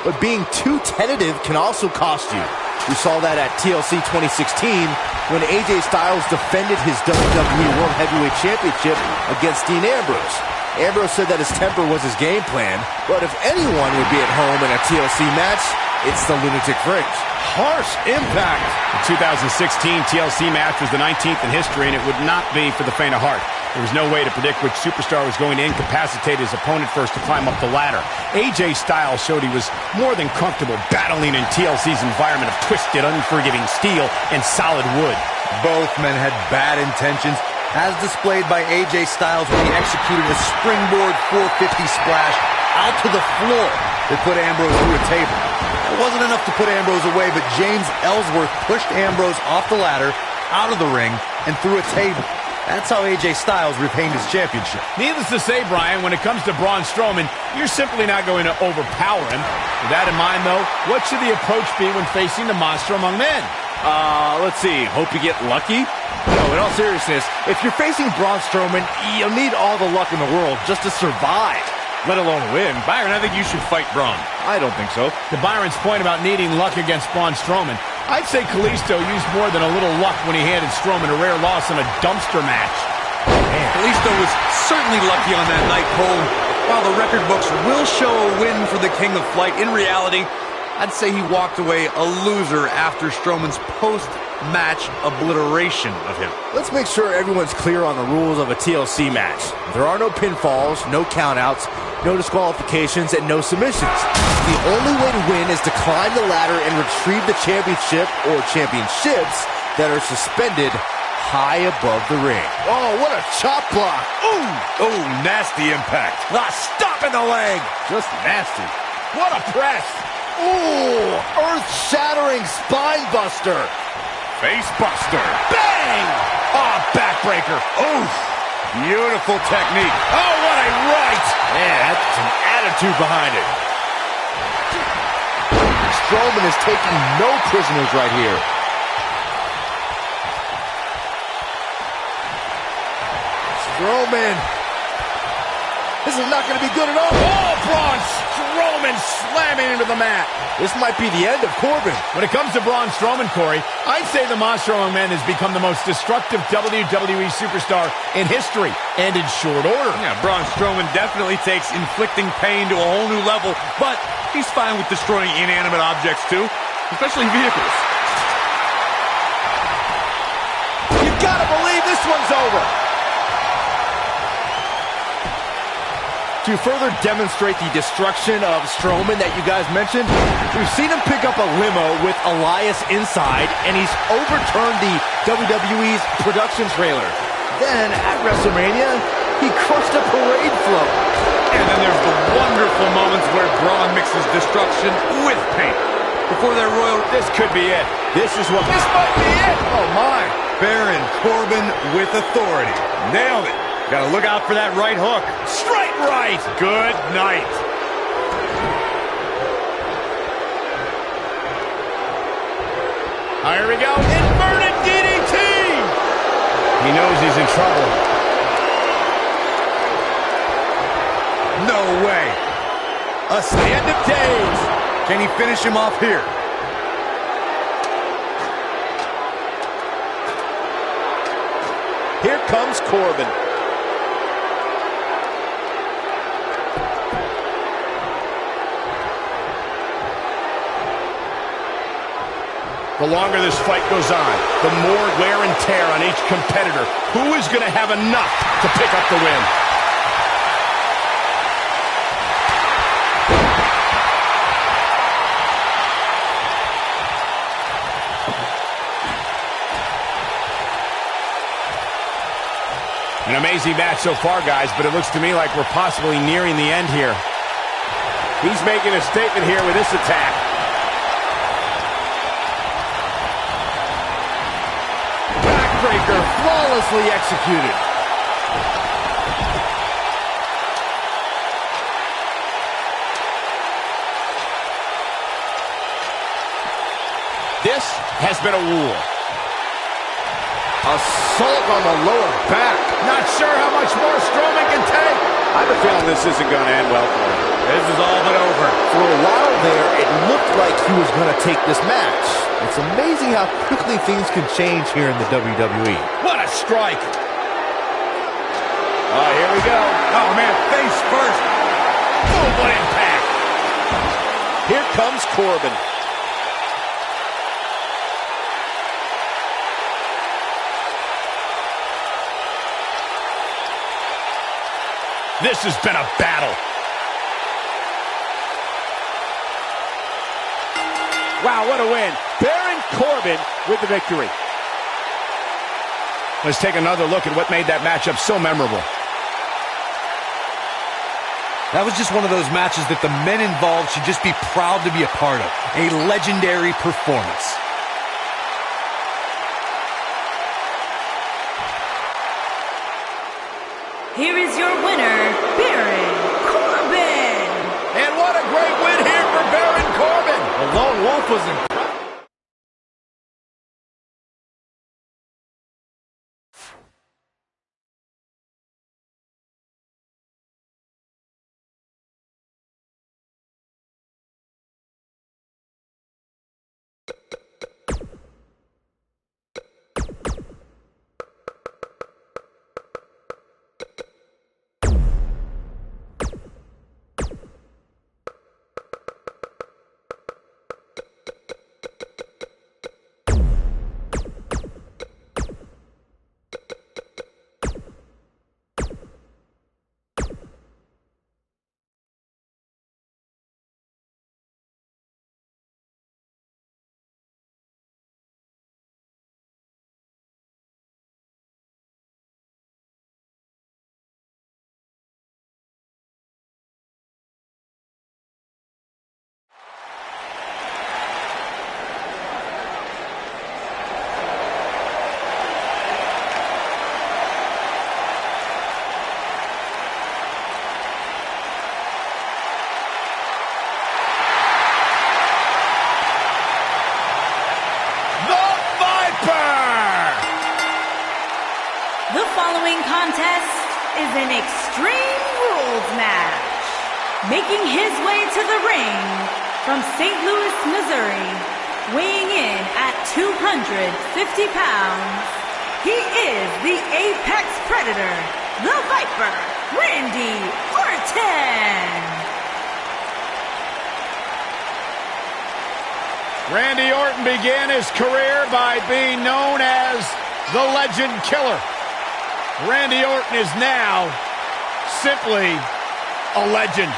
But being too tentative can also cost you. We saw that at TLC 2016 when AJ Styles defended his WWE World Heavyweight Championship against Dean Ambrose. Ambrose said that his temper was his game plan, but if anyone would be at home in a TLC match, it's the Lunatic Fringe. Harsh impact. The 2016 TLC match was the 19th in history, and it would not be for the faint of heart. There was no way to predict which superstar was going to incapacitate his opponent first to climb up the ladder. AJ Styles showed he was more than comfortable battling in TLC's environment of twisted, unforgiving steel and solid wood. Both men had bad intentions, as displayed by AJ Styles when he executed a springboard 450 splash out to the floor that put Ambrose through a table. It wasn't enough to put Ambrose away, but James Ellsworth pushed Ambrose off the ladder, out of the ring, and through a table. That's how AJ Styles retained his championship. Needless to say, Brian, when it comes to Braun Strowman, you're simply not going to overpower him. With that in mind, though, what should the approach be when facing the monster among men? Let's see. Hope you get lucky? No, in all seriousness, if you're facing Braun Strowman, you'll need all the luck in the world just to survive, let alone win. Byron, I think you should fight Braun. I don't think so. To Byron's point about needing luck against Braun Strowman, I'd say Kalisto used more than a little luck when he handed Strowman a rare loss in a dumpster match. Man, Kalisto was certainly lucky on that night, Cole. While the record books will show a win for the King of Flight, in reality, I'd say he walked away a loser after Strowman's post-match obliteration of him. Let's make sure everyone's clear on the rules of a TLC match. There are no pinfalls, no countouts, no disqualifications, and no submissions. The only way to win is to climb the ladder and retrieve the championship or championships that are suspended high above the ring. Oh, what a chop block. Ooh! Oh, nasty impact. Stop in the leg. Just nasty. What a press! Ooh! Earth-shattering spine buster. Face buster. Bang! Oh, backbreaker. Oof. Beautiful technique. Oh, what a right! Man, that's some attitude behind it. Strowman is taking no prisoners right here. Strowman. This is not going to be good at all. Oh, Braun Strowman slamming into the mat. This might be the end of Corbin. When it comes to Braun Strowman, Corey, I'd say the Monster Among Men has become the most destructive WWE superstar in history, and in short order. Yeah, Braun Strowman definitely takes inflicting pain to a whole new level, but he's fine with destroying inanimate objects too, especially vehicles. You gotta believe this one's over. To further demonstrate the destruction of Strowman that you guys mentioned, we've seen him pick up a limo with Elias inside, and he's overturned the WWE's production trailer. Then, at WrestleMania, he crushed a parade float. And then there's the wonderful moments where Braun mixes destruction with pain. Before their royal... This could be it. This might be it. Oh, my. Baron Corbin with authority. Nailed it. Gotta look out for that right hook. Straight right. Good night. Here we go. Inverted DDT. He knows he's in trouble. No way. A stand of days. Can he finish him off here? Here comes Corbin. The longer this fight goes on, the more wear and tear on each competitor. Who is going to have enough to pick up the win? An amazing match so far, guys, but it looks to me like we're possibly nearing the end here. He's making a statement here with this attack. Backbreaker flawlessly executed. This has been a war. Assault on the lower back. Not sure how much more Strowman can take. I have a feeling this isn't going to end well for him. This is all but over. For a while there, it looked like he was going to take this match. It's amazing how quickly things can change here in the WWE. What a strike. Oh, here we go. Oh, man, face first. Boom, what impact. Here comes Corbin. This has been a battle. Wow, what a win. Baron Corbin with the victory. Let's take another look at what made that matchup so memorable. That was just one of those matches that the men involved should just be proud to be a part of. A legendary performance. Here is your winner, Baron Corbin. And what a great win here for Baron Corbin. The Lone Wolf was in. The following contest is an Extreme Rules match. Making his way to the ring from St. Louis, Missouri, weighing in at 250 pounds, he is the Apex Predator, the Viper, Randy Orton. Randy Orton began his career by being known as the Legend Killer. Randy Orton is now simply a legend.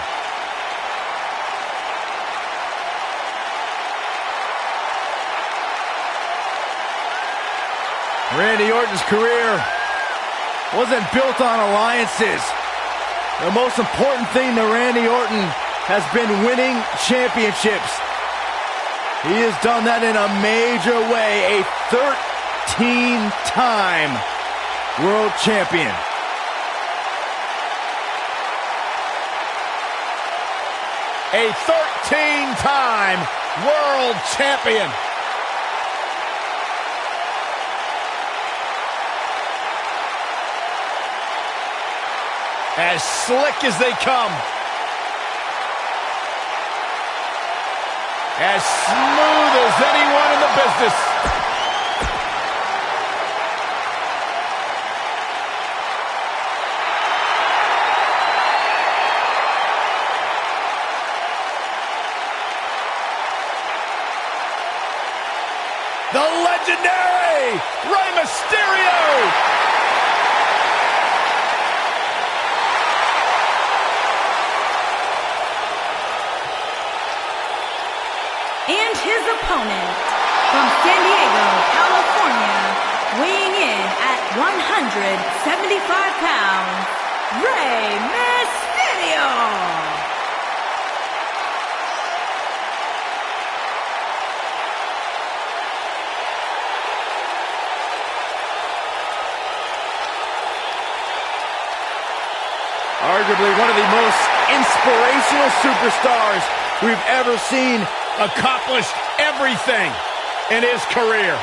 Randy Orton's career wasn't built on alliances. The most important thing to Randy Orton has been winning championships. He has done that in a major way, a 13-time world champion. A 13-time world champion. As slick as they come. As smooth as anyone in the business. The legendary Rey Mysterio. And his opponent from San Diego, California, weighing in at 175 pounds, Rey Mysterio. Arguably one of the most inspirational superstars we've ever seen. Accomplished everything in his career.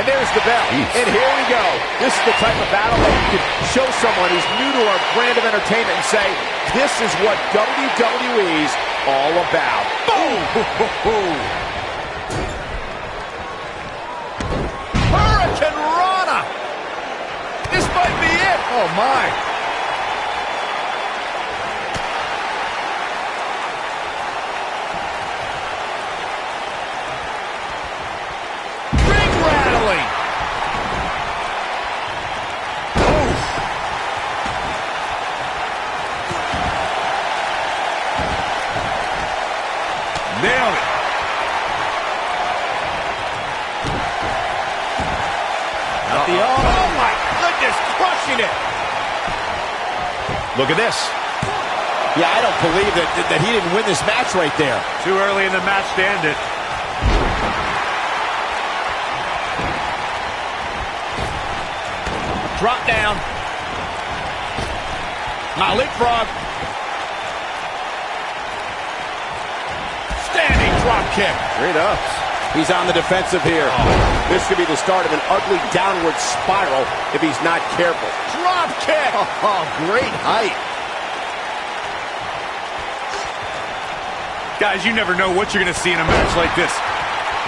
And there's the bell. And here we go. This is the type of battle that you can show someone who's new to our brand of entertainment and say, this is what WWE's all about. Boom! Hurricane Rana! This might be it! Oh, my. Nailed it. Oh, my goodness, crushing it. Look at this. Yeah, I don't believe that he didn't win this match right there. Too early in the match to end it. Drop down. Now leapfrog. Standing drop kick. Straight up. He's on the defensive here. This could be the start of an ugly downward spiral if he's not careful. Drop kick. Oh, great height. Guys, you never know what you're going to see in a match like this.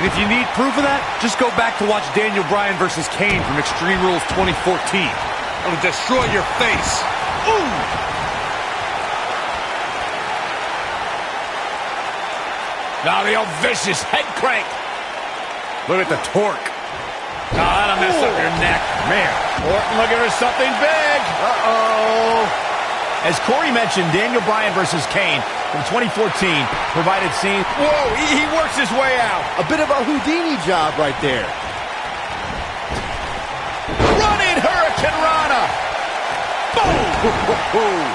And if you need proof of that, just go back to watch Daniel Bryan versus Kane from Extreme Rules 2014. It'll destroy your face. Ooh! Now the old vicious head crank. Look at the torque. Oh, that'll mess up your neck. Man, Orton looking for something big. Uh-oh. As Corey mentioned, Daniel Bryan versus Kane from 2014 provided scenes. Whoa, he works his way out. A bit of a Houdini job right there. Running Hurricane Rana. Boom!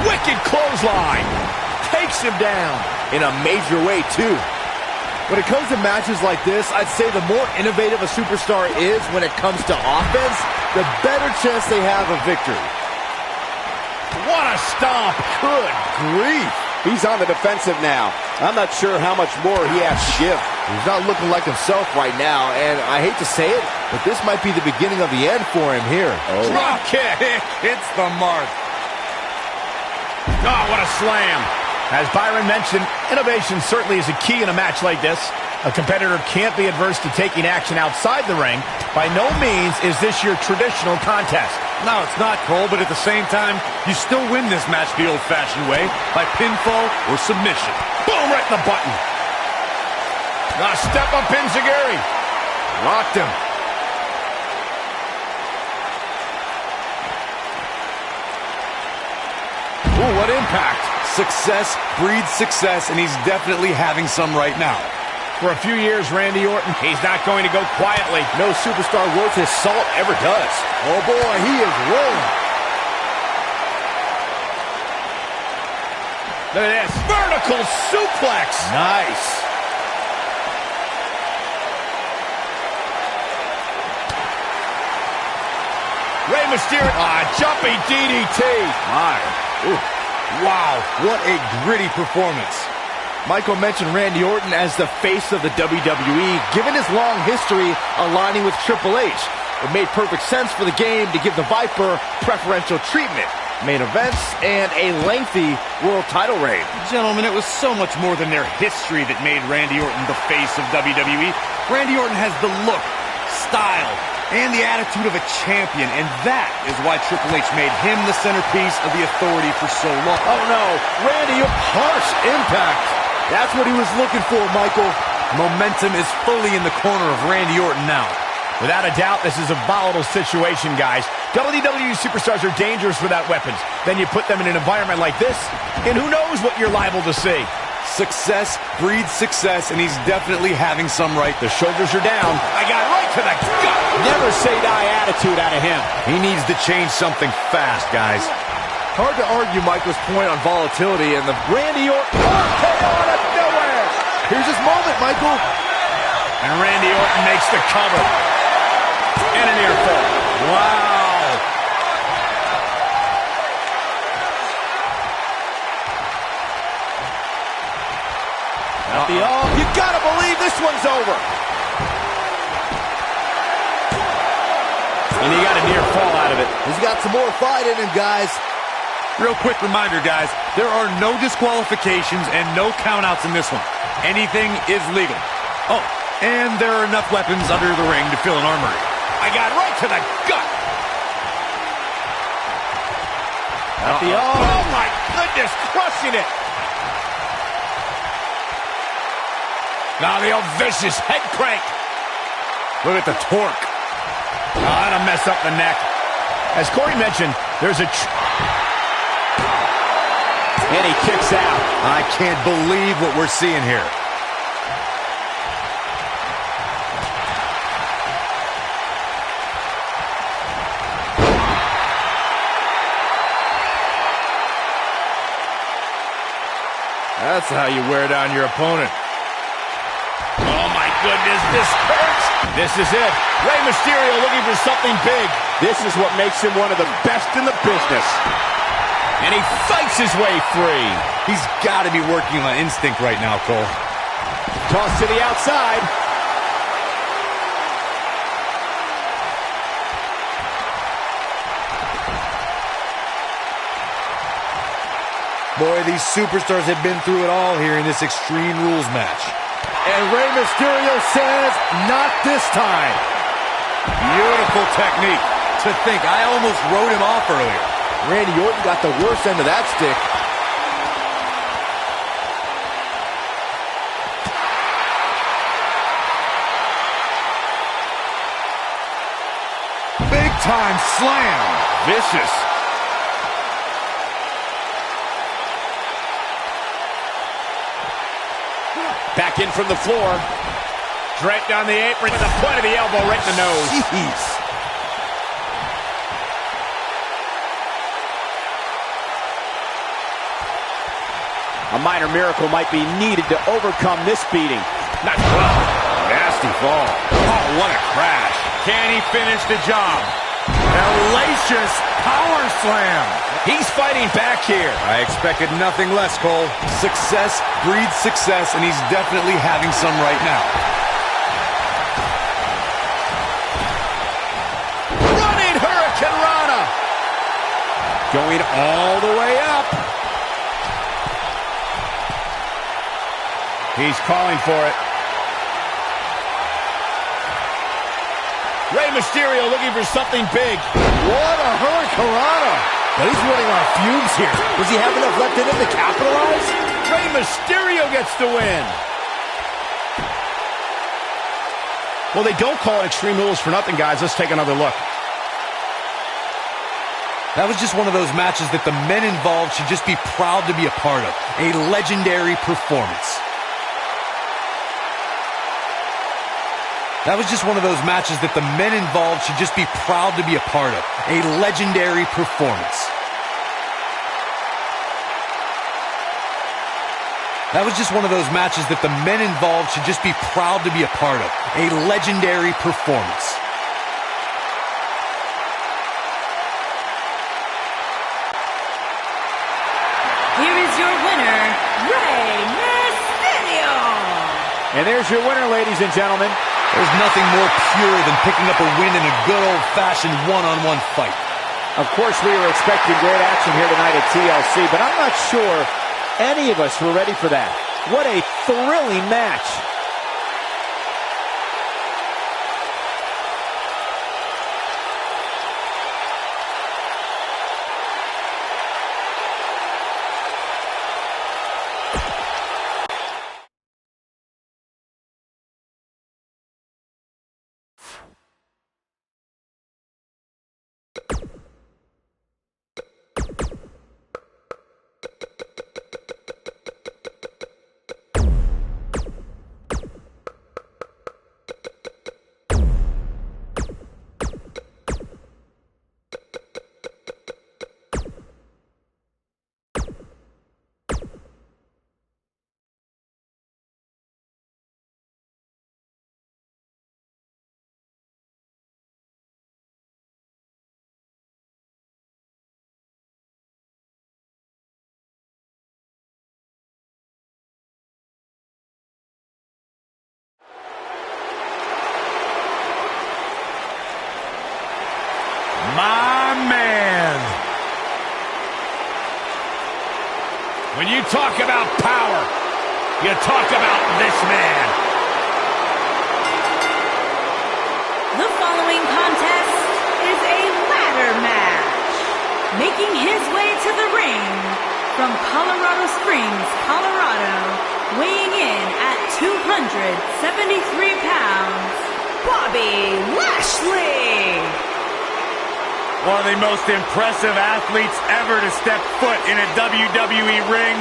Wicked clothesline. Takes him down. In a major way, too. When it comes to matches like this, I'd say the more innovative a superstar is when it comes to offense, the better chance they have of victory. What a stomp. Good grief. He's on the defensive now. I'm not sure how much more he has to give. He's not looking like himself right now, and I hate to say it, but this might be the beginning of the end for him here. Oh. Drop kick. Hits the mark. Oh, what a slam. As Byron mentioned, innovation certainly is a key in a match like this. A competitor can't be adverse to taking action outside the ring. By no means is this your traditional contest. No, it's not, Cole, but at the same time, you still win this match the old-fashioned way, by pinfall or submission. Boom, right in the button. Step up Enziguri. Rocked him. Ooh, what impact. Success breeds success, and he's definitely having some right now. For a few years, Randy Orton, he's not going to go quietly. No superstar worth his salt ever does. Oh, boy, he is rolling. Look at this. Vertical suplex. Nice. Rey Mysterio. Jumping DDT. My. Ooh. Wow, what a gritty performance. Michael mentioned Randy Orton as the face of the WWE, given his long history aligning with Triple H. It made perfect sense for the game to give the Viper preferential treatment, main events, and a lengthy world title reign. Gentlemen, it was so much more than their history that made Randy Orton the face of WWE. Randy Orton has the look, style, and the attitude of a champion, and that is why Triple H made him the centerpiece of the Authority for so long. Oh no, Randy, harsh impact. That's what he was looking for, Michael. Momentum is fully in the corner of Randy Orton now. Without a doubt, this is a volatile situation, guys. WWE superstars are dangerous without weapons. Then you put them in an environment like this, and who knows what you're liable to see. Success breeds success, and he's definitely having some right. The shoulders are down. I got right to the gut. Never say die attitude out of him. He needs to change something fast, guys. Hard to argue Michael's point on volatility and the Randy Orton out of nowhere. Here's his moment, Michael. And Randy Orton makes the cover. And an earful. Wow. You gotta believe this one's over. And he got a near fall out of it. He's got some more fight in him, guys. Real quick reminder, guys, there are no disqualifications and no countouts in this one. Anything is legal. Oh, and there are enough weapons under the ring to fill an armory. I got right to the gut. Oh, my goodness, crushing it. Now the old vicious head crank. Look at the torque. Oh, that'll mess up the neck. As Corey mentioned, there's a... And he kicks out. I can't believe what we're seeing here. That's how you wear down your opponent. Oh, my goodness, this hurts. This is it. Rey Mysterio looking for something big. This is what makes him one of the best in the business. And he fights his way free. He's got to be working on instinct right now, Cole. Toss to the outside. Boy, these superstars have been through it all here in this Extreme Rules match. And Rey Mysterio says, not this time. Beautiful technique. To think, I almost wrote him off earlier. Randy Orton got the worst end of that stick. Big time slam. Vicious. Back in from the floor. Draped on the apron with the point of the elbow right in the nose. Jeez. A minor miracle might be needed to overcome this beating. Not well. Nasty fall. Oh, what a crash. Can he finish the job? Hellacious power slam. He's fighting back here. I expected nothing less, Cole. Success breeds success, and he's definitely having some right now. Running Hurricane Rana. Going all the way up. He's calling for it. Rey Mysterio looking for something big. What a Hurricane Rana. But he's running on fumes here. Does he have enough left in him to capitalize? Rey Mysterio gets the win. Well, they don't call it Extreme Rules for nothing, guys. Let's take another look. That was just one of those matches that the men involved should just be proud to be a part of. A legendary performance. That was just one of those matches that the men involved should just be proud to be a part of. A legendary performance. That was just one of those matches that the men involved should just be proud to be a part of. A legendary performance. Here is your winner, Rey Mysterio. And there's your winner, ladies and gentlemen. There's nothing more pure than picking up a win in a good old-fashioned one-on-one fight. Of course, we were expecting great action here tonight at TLC, but I'm not sure any of us were ready for that. What a thrilling match. My man. When you talk about power, you talk about this man. The following contest is a ladder match. Making his way to the ring from Colorado Springs, Colorado, weighing in at 273 pounds, Bobby Lashley. One of the most impressive athletes ever to step foot in a WWE ring.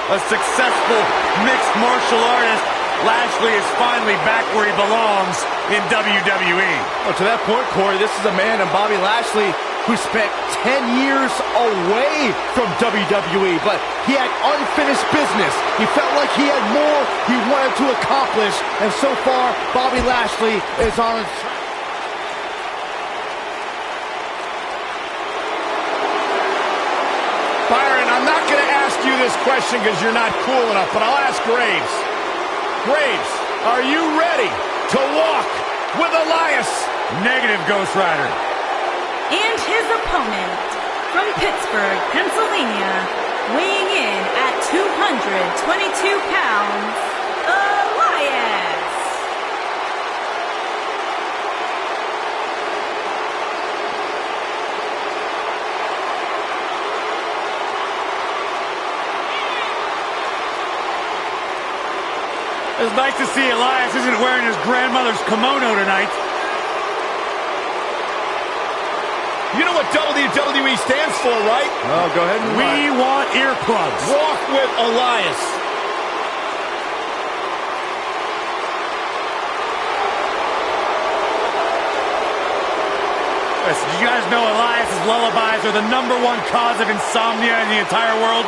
A successful mixed martial artist. Lashley is finally back where he belongs in WWE. Well, to that point, Corey, this is a man in Bobby Lashley who spent 10 years away from WWE, but he had unfinished business. He felt like he had more he wanted to accomplish, and so far, Bobby Lashley is on his track. Byron, I'm not going to ask you this question because you're not cool enough, but I'll ask Graves. Graves, are you ready to walk with Elias? Negative, Ghost Rider. And his opponent from Pittsburgh, Pennsylvania, weighing in at 222 pounds, Elias. It's nice to see Elias isn't wearing his grandmother's kimono tonight. You know what WWE stands for, right? Oh, go ahead and We want earplugs. Walk with Elias. Listen, did you guys know Elias's lullabies are the #1 cause of insomnia in the entire world?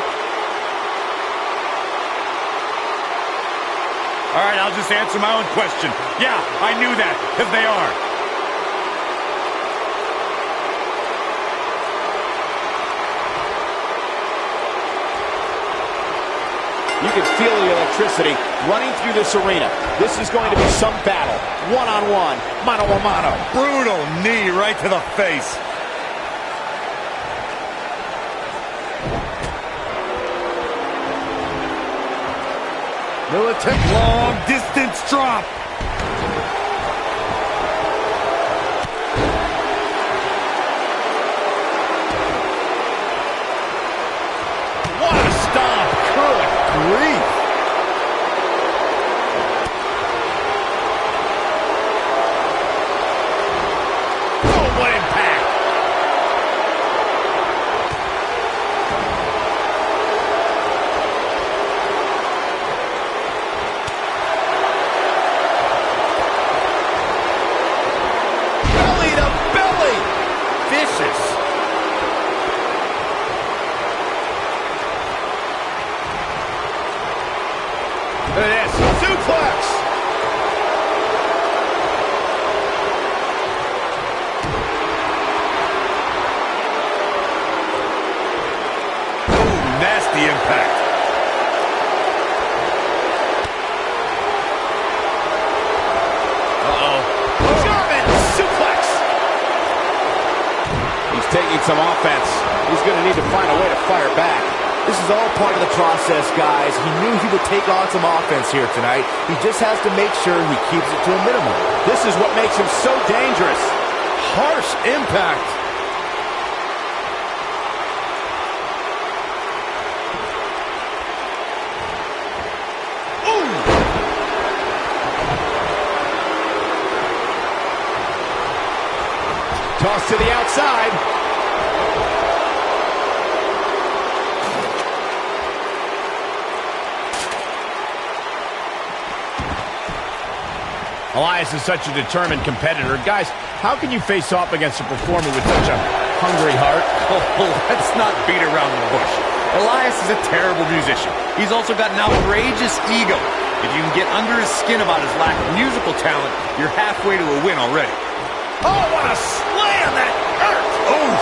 All right, I'll just answer my own question. Yeah, I knew that, because they are. You can feel the electricity running through this arena. This is going to be some battle. One-on-one, mano-a-mano. Brutal knee right to the face. militant Long distance drop. What a stomp. Good grief. Oh, what impact. Belly to belly. Vicious. Look at this. Suplex. Ooh, nasty impact. German suplex. He's taking some offense. He's going to need to find a way to fire back. This is all part of the process, guys. He knew he would take on some offense here tonight. He just has to make sure he keeps it to a minimum. This is what makes him so dangerous. Harsh impact. Toss to the outside. Elias is such a determined competitor. Guys, how can you face off against a performer with such a hungry heart? Oh, let's not beat around the bush. Elias is a terrible musician. He's also got an outrageous ego. If you can get under his skin about his lack of musical talent, you're halfway to a win already. Oh, what a slam that hurt! Oof.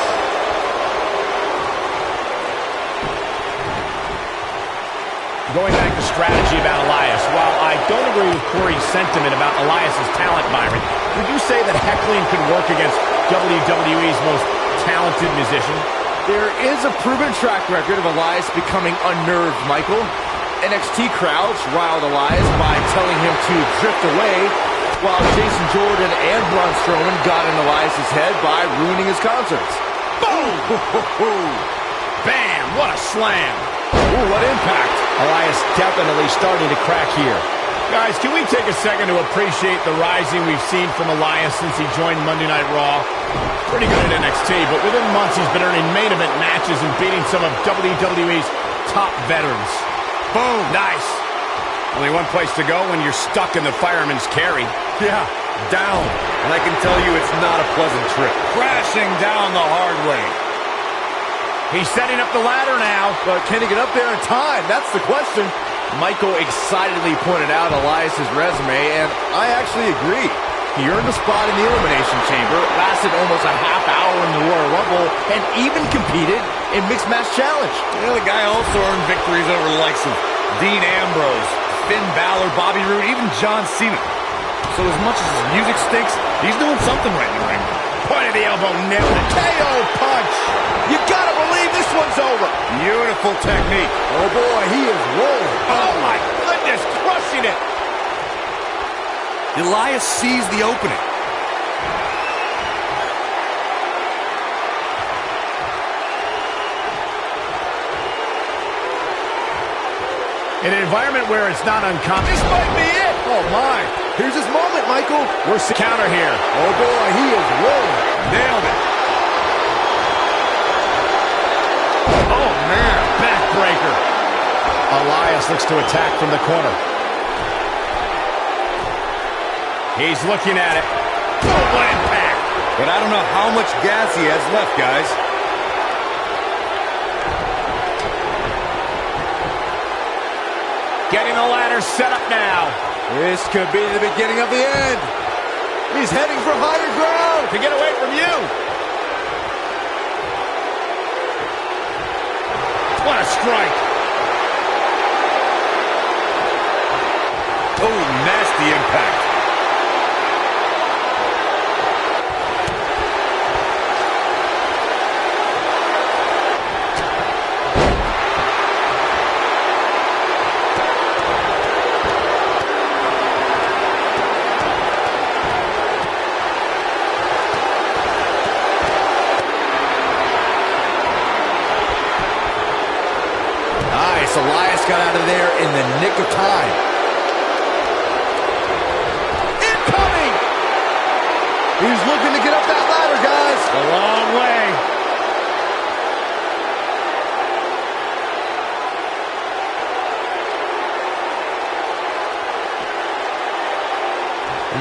Going back to strategy about Elias, while I don't agree with Corey's sentiment about Elias's talent, Byron, would you say that heckling could work against WWE's most talented musician. There is a proven track record of Elias becoming unnerved, Michael. NXT crowds riled Elias by telling him to drift away, while Jason Jordan and Braun Strowman got in Elias' head by ruining his concerts. Boom! Bam! What a slam! Ooh, what impact! Elias definitely starting to crack here. Guys, can we take a second to appreciate the rising we've seen from Elias since he joined Monday Night Raw? Pretty good at NXT, but within months he's been earning main event matches and beating some of WWE's top veterans. Boom! Nice! Only one place to go when you're stuck in the fireman's carry. Yeah, down. And I can tell you it's not a pleasant trip. Crashing down the hard way. He's setting up the ladder now. But can he get up there in time? That's the question. Michael excitedly pointed out Elias' resume, and I actually agree. He earned a spot in the Elimination Chamber, lasted almost a half hour in the Royal Rumble, and even competed in Mixed Match Challenge. Yeah, the guy also earned victories over the likes of Dean Ambrose, Finn Balor, Bobby Roode, even John Cena. So as much as his music stinks, he's doing something right in the ring. Point of the elbow, nailed it. KO punch. You gotta believe this one's over. Beautiful technique. Oh boy, he is rolling. Oh my goodness, crushing it. Elias sees the opening. In an environment where it's not uncommon, this might be it. Oh my. Here's his moment, Michael. We're counter here. Oh boy, he is rolling. Nailed it. Oh man, backbreaker. Elias looks to attack from the corner. He's looking at it. Oh, what impact. But I don't know how much gas he has left, guys. Getting the ladder set up now. This could be the beginning of the end. He's heading for higher ground. To get away from you. What a strike. Oh, nasty impact. Elias got out of there in the nick of time. Incoming! He's looking to get up that ladder, guys. A long way.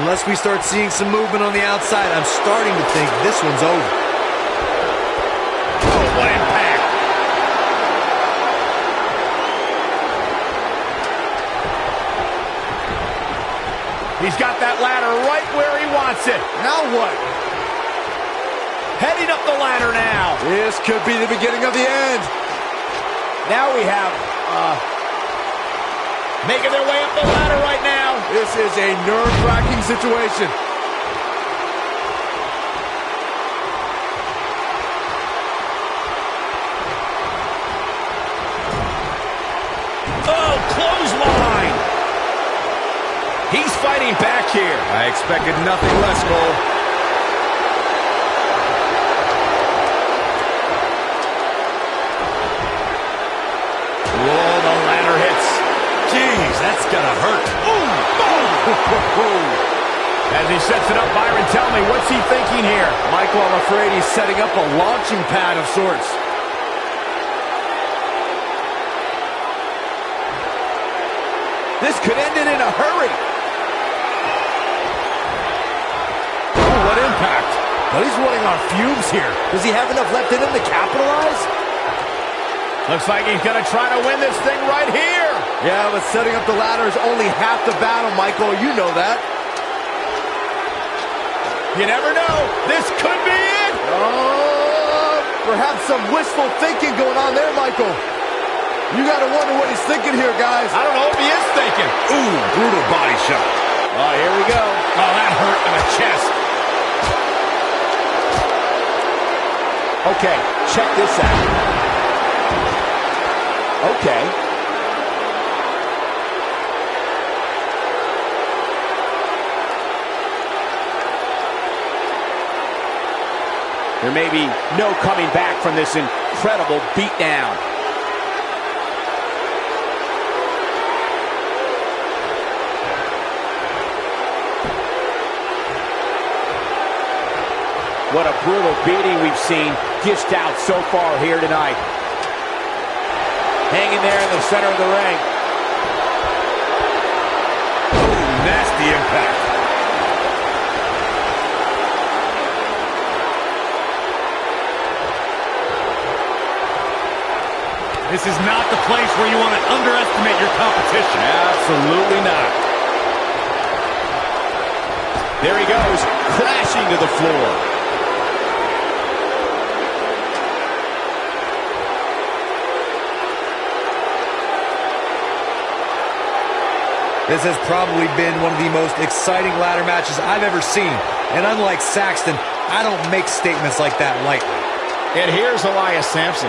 Unless we start seeing some movement on the outside, I'm starting to think this one's over. Oh, what impact. He's got that ladder right where he wants it. Now what? Heading up the ladder now. This could be the beginning of the end. Now we have, making their way up the ladder right now. This is a nerve-wracking situation. Oh, clothesline. He's fighting back here. I expected nothing less, Cole. Whoa, the ladder hits. Jeez, that's gonna hurt. Boom, boom. As he sets it up, Byron, tell me, what's he thinking here? Michael, I'm afraid he's setting up a launching pad of sorts. This could end it in a hurry. What impact. But he's running on fumes here. Does he have enough left in him to capitalize? Looks like he's going to try to win this thing right here. Yeah, but setting up the ladder is only half the battle, Michael. You know that. You never know. This could be it. Perhaps some wishful thinking going on there, Michael. You got to wonder what he's thinking here, guys. I don't know if he is thinking. Ooh, brutal body shot. Oh, here we go. Oh, that hurt in the chest. Okay, check this out. Okay. There may be no coming back from this incredible beatdown. What a brutal beating we've seen dished out so far here tonight. Hanging there in the center of the ring. Nasty impact. This is not the place where you want to underestimate your competition. Absolutely not. There he goes, crashing to the floor. This has probably been one of the most exciting ladder matches I've ever seen. And unlike Saxton, I don't make statements like that lightly. And here's Elias Sampson.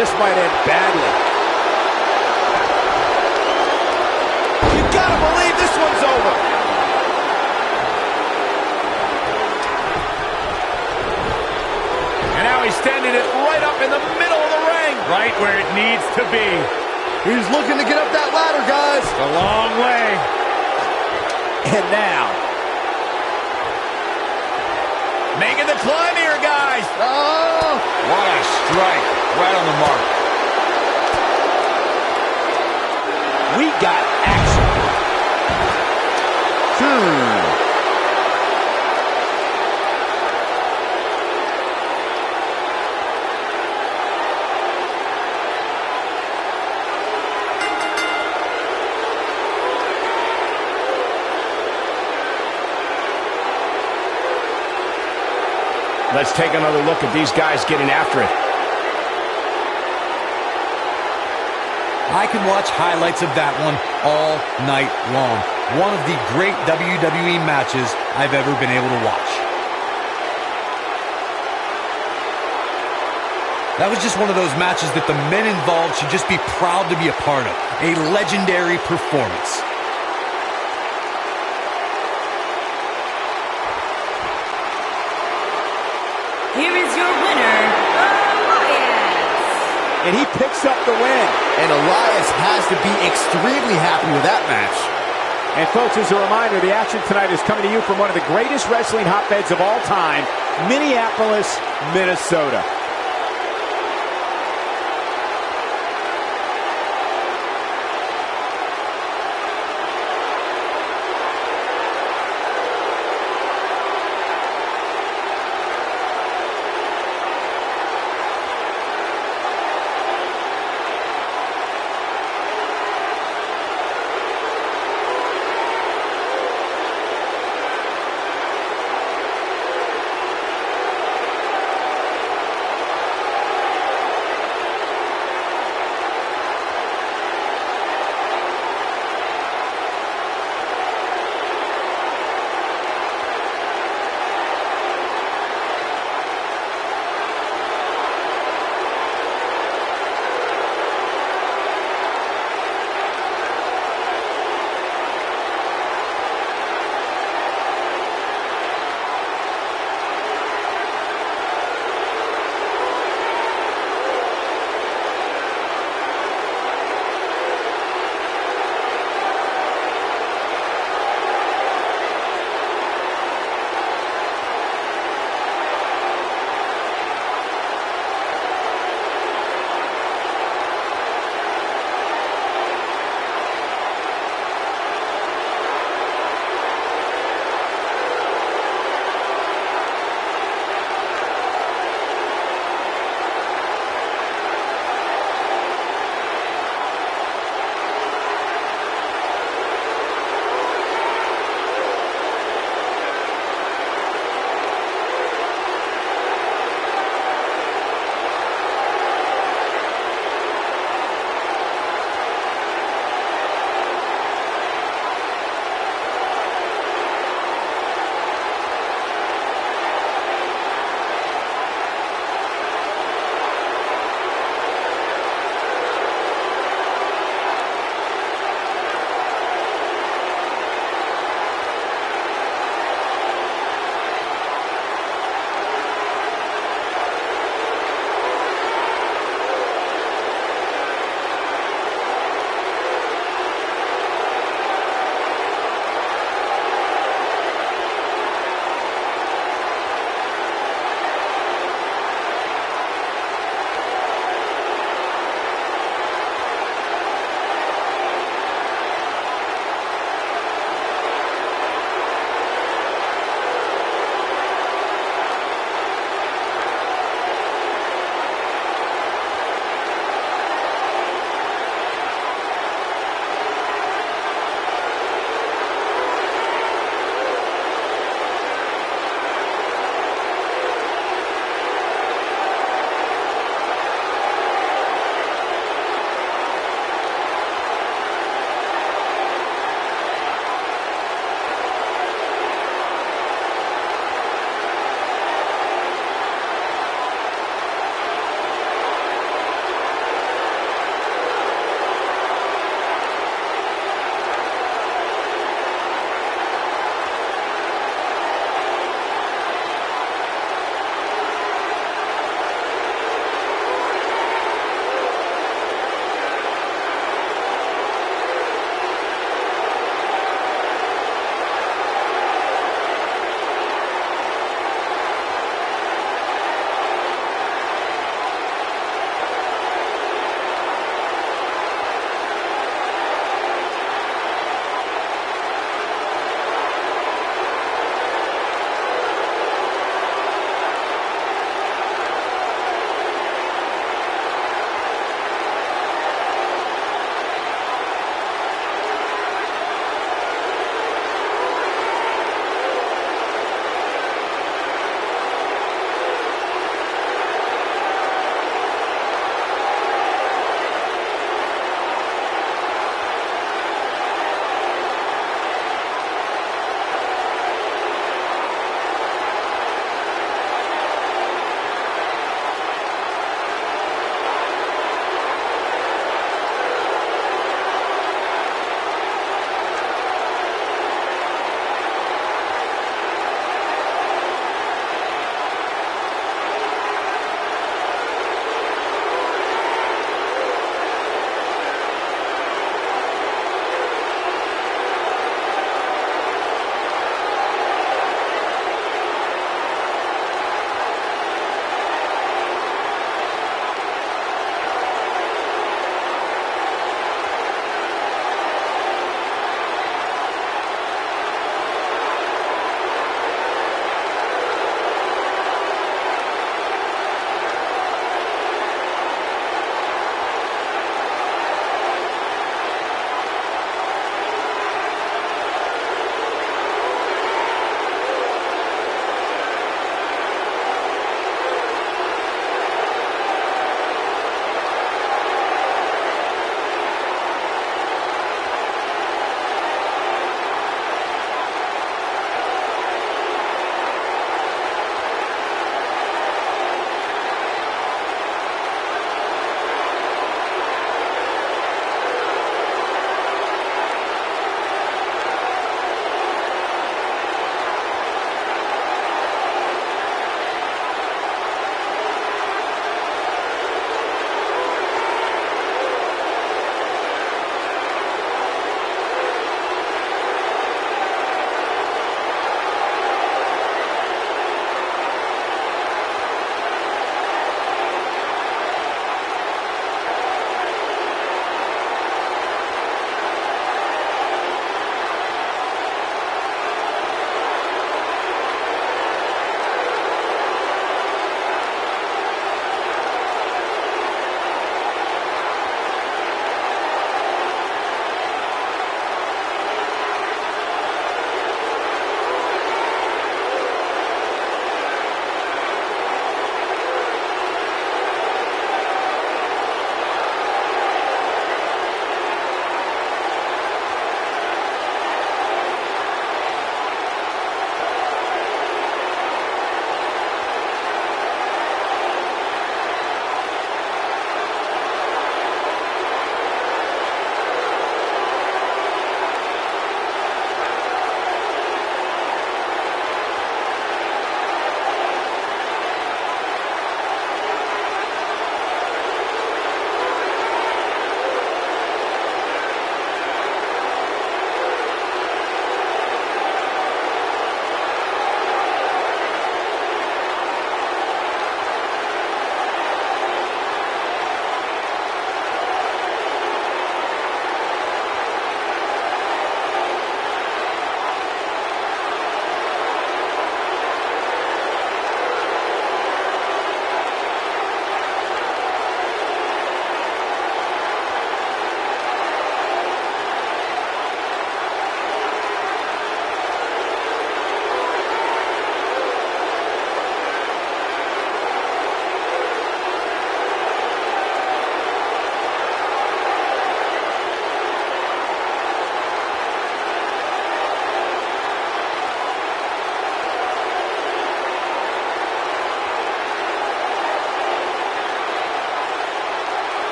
This might end badly. You gotta believe this one's over. And now he's standing it right up in the middle of the ring. Right where it needs to be. He's looking to get up that ladder, guys. It's a long way. And now, Making the climb here, guys. Oh! What a strike. Right on the mark. we got action. Let's take another look at these guys getting after it. I can watch highlights of that one all night long. One of the great WWE matches I've ever been able to watch. That was just one of those matches that the men involved should just be proud to be a part of. A legendary performance. Here is your winner, Elias. And he picks up the win. And Elias has to be extremely happy with that match. And folks, as a reminder, the action tonight is coming to you from one of the greatest wrestling hotbeds of all time, Minneapolis, Minnesota.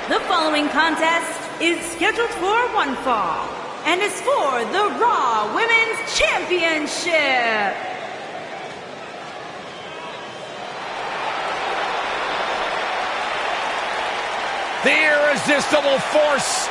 The following contest is scheduled for one fall and is for the Raw Women's Championship. The irresistible force.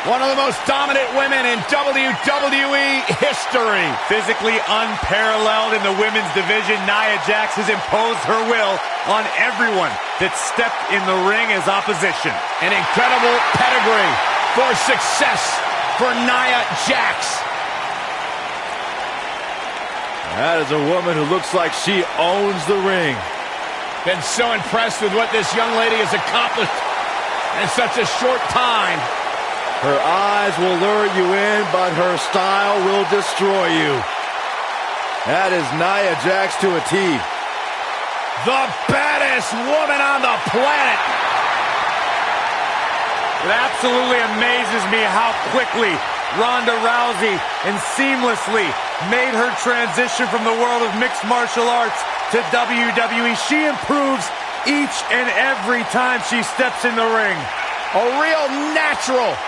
One of the most dominant women in WWE history. Physically unparalleled in the women's division, Nia Jax has imposed her will on everyone that stepped in the ring as opposition. An incredible pedigree for success for Nia Jax. That is a woman who looks like she owns the ring. Been so impressed with what this young lady has accomplished in such a short time. Her eyes will lure you in, but her style will destroy you. That is Nia Jax to a T. The baddest woman on the planet. It absolutely amazes me how quickly Ronda Rousey and seamlessly made her transition from the world of mixed martial arts to WWE. She improves each and every time she steps in the ring. A real natural.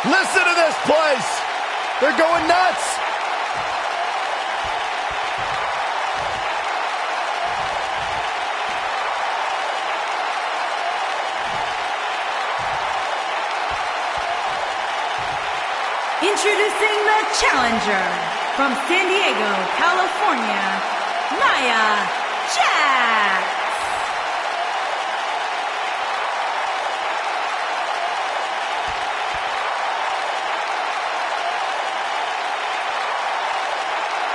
Listen to this place. They're going nuts. Introducing the challenger from San Diego, California, Nia Jax.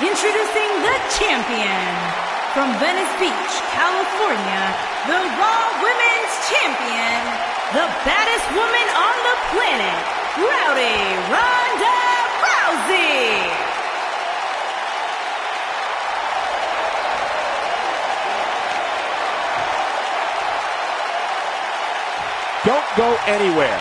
Introducing the champion from Venice Beach, California, the Raw Women's Champion, the baddest woman on the planet, Rowdy Ronda Rousey. Don't go anywhere.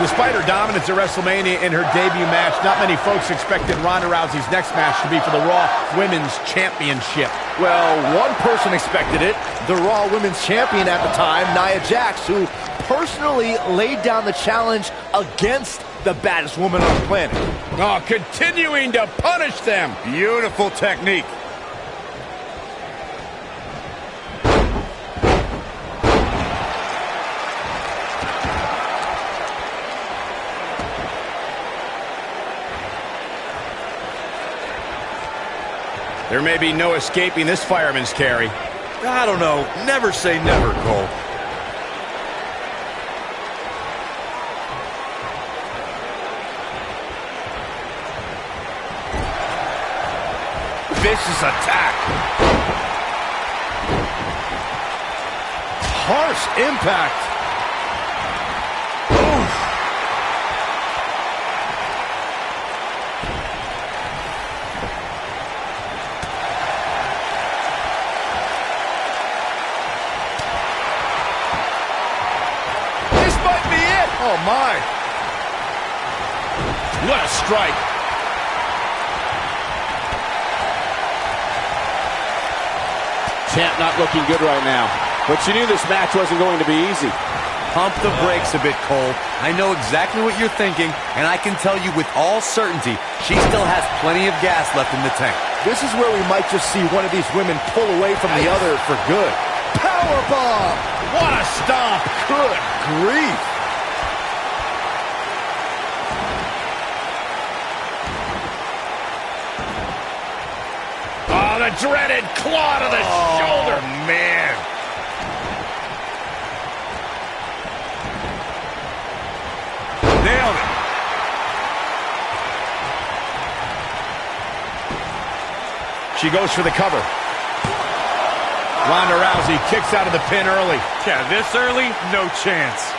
Despite her dominance at WrestleMania in her debut match, not many folks expected Ronda Rousey's next match to be for the Raw Women's Championship. Well, one person expected it, the Raw Women's Champion at the time, Nia Jax, who personally laid down the challenge against the baddest woman on the planet. Oh, continuing to punish them. Beautiful technique. There may be no escaping this fireman's carry. I don't know. Never say never, Cole. Vicious attack. Harsh impact. Oh, my. What a strike. Champ not looking good right now, but she knew this match wasn't going to be easy. Pump the brakes a bit, Cole. I know exactly what you're thinking, and I can tell you with all certainty, she still has plenty of gas left in the tank. This is where we might just see one of these women pull away from the other for good. Powerbomb! What a stomp! Good grief! Oh, the dreaded claw to the shoulder. Man. Nailed it. She goes for the cover. Ronda Rousey kicks out of the pin early. Yeah, this early, no chance.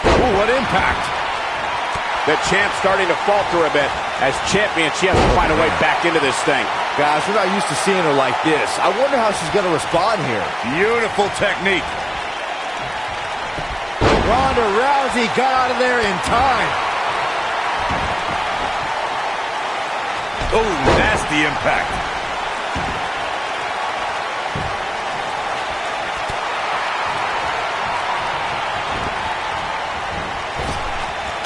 Ooh, what impact. The champ's starting to falter a bit. As champion, she has to find a way back into this thing. Guys, we're not used to seeing her like this. I wonder how she's going to respond here. Beautiful technique. Ronda Rousey got out of there in time. Oh, nasty impact.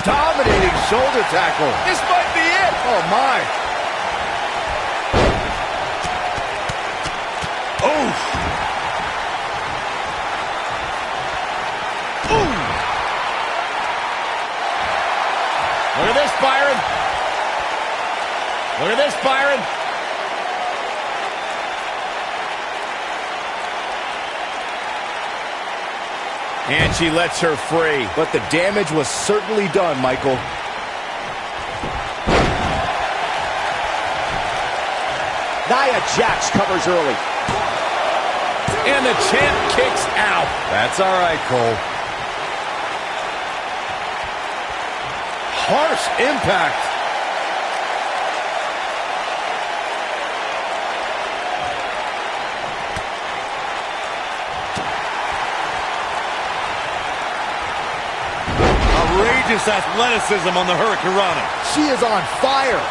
Dominating shoulder tackle. This might be it. Oh, my. Oh. Look at this, Byron. Look at this, Byron. And she lets her free. But the damage was certainly done, Michael. Nia Jax covers early. And the champ kicks out. That's all right, Cole. Harsh impact. Outrageous athleticism on the Hurricanrana. She is on fire.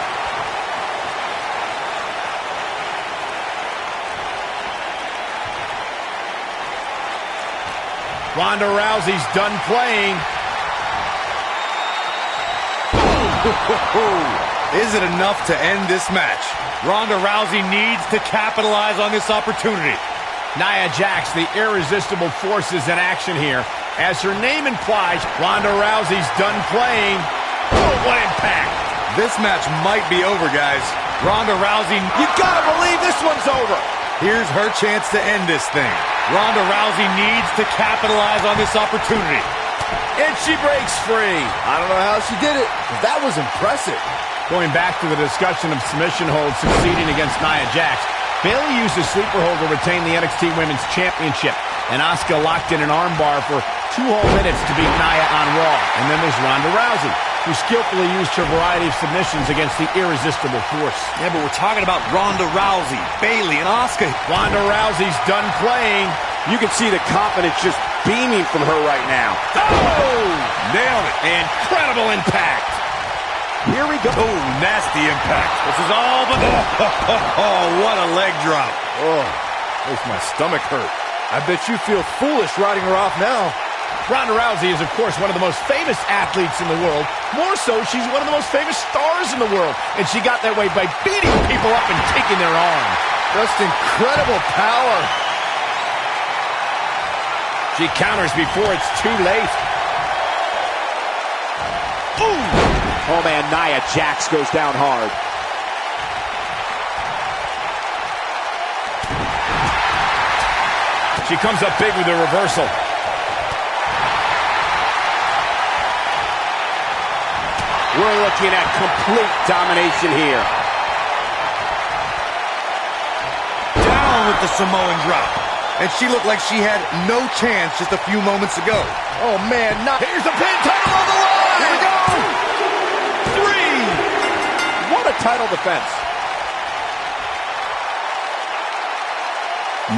Ronda Rousey's done playing. Is it enough to end this match? Ronda Rousey needs to capitalize on this opportunity. Nia Jax, the irresistible force, is in action here. As her name implies, Ronda Rousey's done playing. Oh, what impact! This match might be over, guys. Ronda Rousey, You gotta believe this one's over. Here's her chance to end this thing. Ronda Rousey needs to capitalize on this opportunity. And she breaks free. I don't know how she did it, but that was impressive. Going back to the discussion of submission holds succeeding against Nia Jax, Bayley used a sleeper hold to retain the NXT Women's Championship, and Asuka locked in an armbar for 2 whole minutes to beat Nia on Raw. And then there's Ronda Rousey, who skillfully used her variety of submissions against the irresistible force. Yeah, but we're talking about Ronda Rousey, Bayley, and Asuka. Ronda Rousey's done playing. You can see the confidence just beaming from her right now. Oh! Nailed it. Incredible impact. Here we go. Oh, nasty impact. This is all but... Oh, what a leg drop. Oh, makes my stomach hurt. I bet you feel foolish riding her off now. Ronda Rousey is, of course, one of the most famous athletes in the world. More so, she's one of the most famous stars in the world. And she got that way by beating people up and taking their arms. Just incredible power. She counters before it's too late. Ooh! Oh, man, Nia Jax goes down hard. She comes up big with a reversal. We're looking at complete domination here. Down with the Samoan drop. And she looked like she had no chance just a few moments ago. Oh, man, not... Here's the pin, title on the line! Here we go! 3! What a title defense.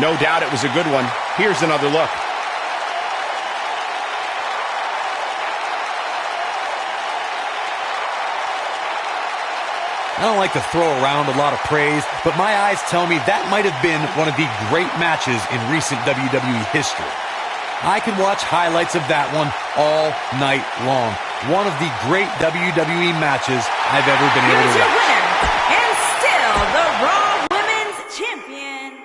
No doubt it was a good one. Here's another look. I don't like to throw around a lot of praise, but my eyes tell me that might have been one of the great matches in recent WWE history. I can watch highlights of that one all night long. One of the great WWE matches I've ever been able to watch. Winner, and still the Raw Women's Champion.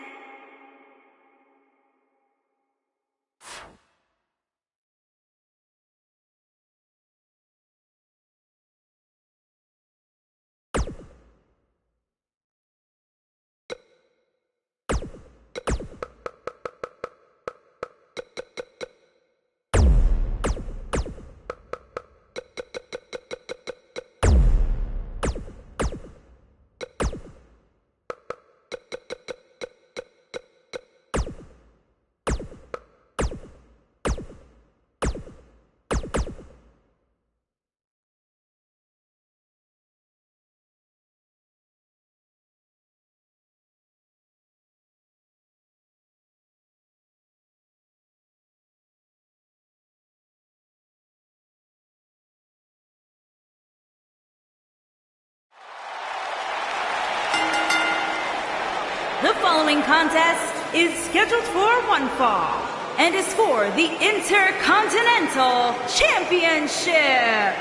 The following contest is scheduled for one fall and is for the Intercontinental Championship.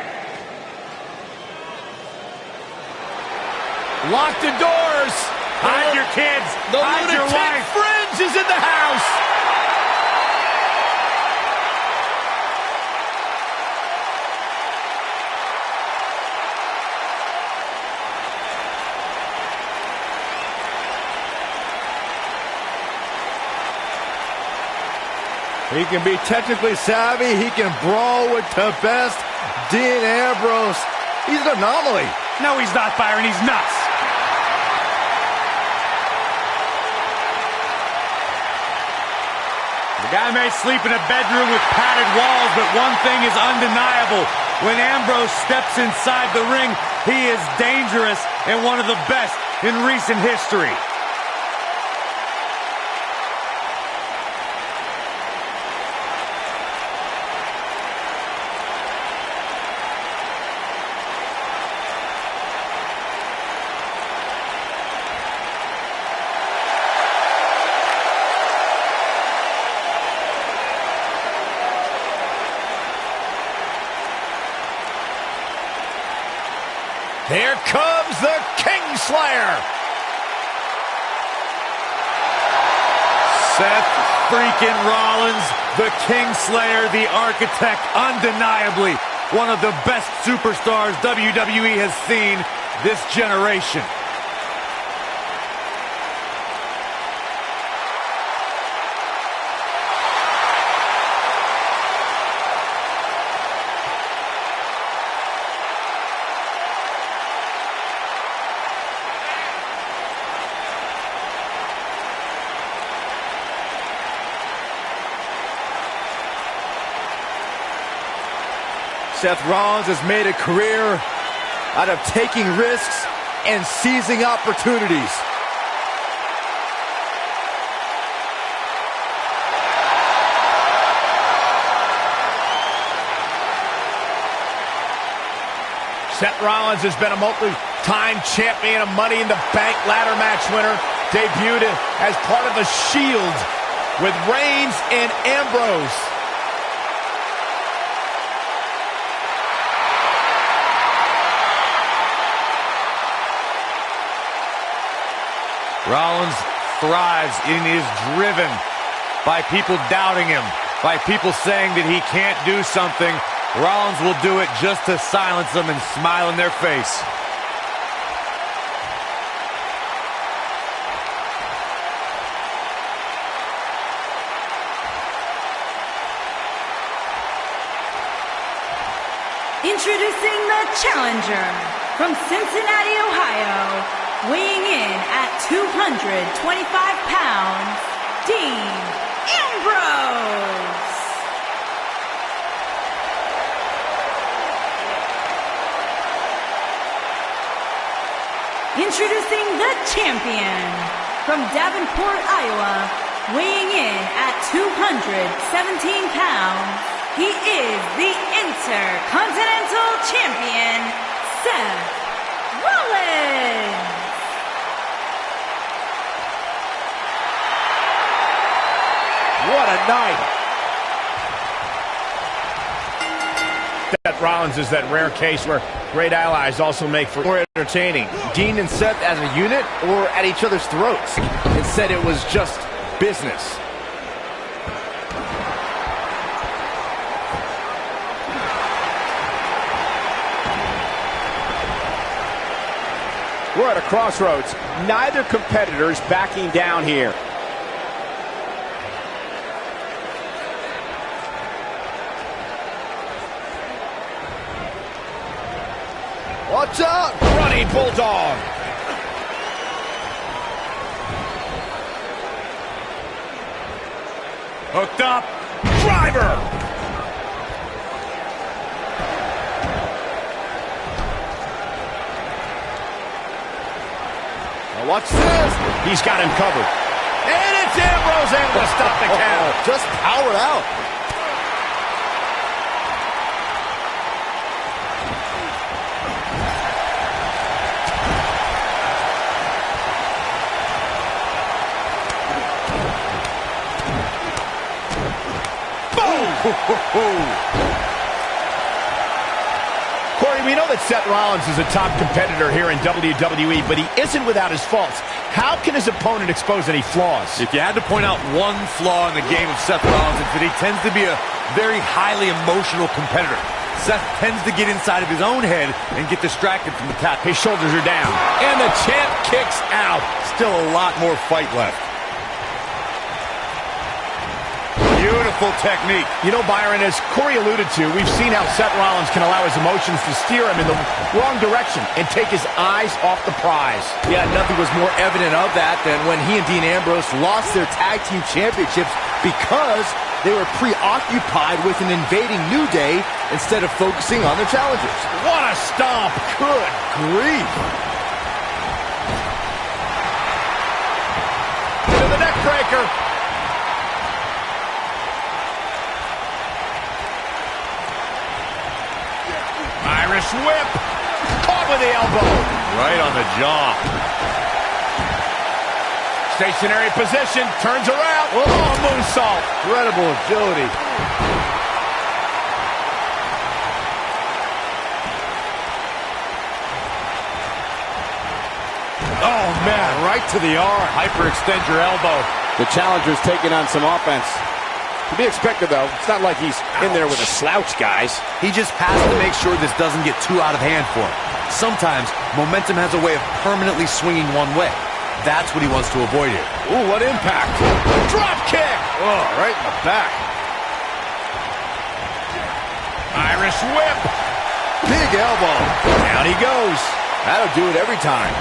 Lock the doors. Hide your kids. The Hide your lunatic wife. fringe is in the house. He can be technically savvy. He can brawl with the best. Dean Ambrose, he's an anomaly. No, he's not, Byron. He's nuts. The guy may sleep in a bedroom with padded walls, but one thing is undeniable. When Ambrose steps inside the ring, he is dangerous and one of the best in recent history. Here comes the Kingslayer. Seth freaking Rollins, the Kingslayer, the architect, undeniably one of the best superstars WWE has seen this generation. Seth Rollins has made a career out of taking risks and seizing opportunities. Seth Rollins has been a multi-time champion, a Money in the Bank ladder match winner, debuted as part of the Shield with Reigns and Ambrose. Rollins thrives and is driven by people doubting him, by people saying that he can't do something. Rollins will do it just to silence them and smile in their face. Introducing the challenger from Cincinnati, Ohio, weighing in at 225 pounds, Dean Ambrose. Introducing the champion from Davenport, Iowa, weighing in at 217 pounds, he is the Intercontinental Champion, Seth Rollins. night. Seth Rollins is that rare case where great allies also make for More entertaining. Dean and Seth as a unit or at each other's throats? Instead, it was just business. We're at a crossroads. Neither competitor's backing down here. Watch out! running bulldog. Hooked up. Driver. Now watch this! He's got him covered. And it's Ambrose able to stop the count. Just powered out. Corey, we know that Seth Rollins is a top competitor here in WWE, but he isn't without his faults. How can his opponent expose any flaws? If you had to point out one flaw in the game of Seth Rollins, it's that he tends to be a very highly emotional competitor. Seth tends to get inside of his own head and get distracted from the tap. His shoulders are down. And the champ kicks out. Still a lot more fight left. Beautiful technique. You know, Byron, as Corey alluded to, we've seen how Seth Rollins can allow his emotions to steer him in the wrong direction and take his eyes off the prize. Yeah, nothing was more evident of that than when he and Dean Ambrose lost their tag team championships because they were preoccupied with an invading New Day instead of focusing on their challengers. What a stomp. Good grief. To the neck breaker. Irish whip. Caught with the elbow. Right on the jaw. Stationary position. Turns around. Oh, moonsault. Incredible agility. Oh, man, right to the arm. Hyperextend your elbow. The challenger's taking on some offense. To be expected, though. It's not like he's in there with a slouch, guys. He just has to make sure this doesn't get too out of hand for him. Sometimes, momentum has a way of permanently swinging one way. That's what he wants to avoid here. Ooh, what impact. Drop kick. Oh, right in the back. Irish whip. Big elbow. Down he goes. That'll do it every time.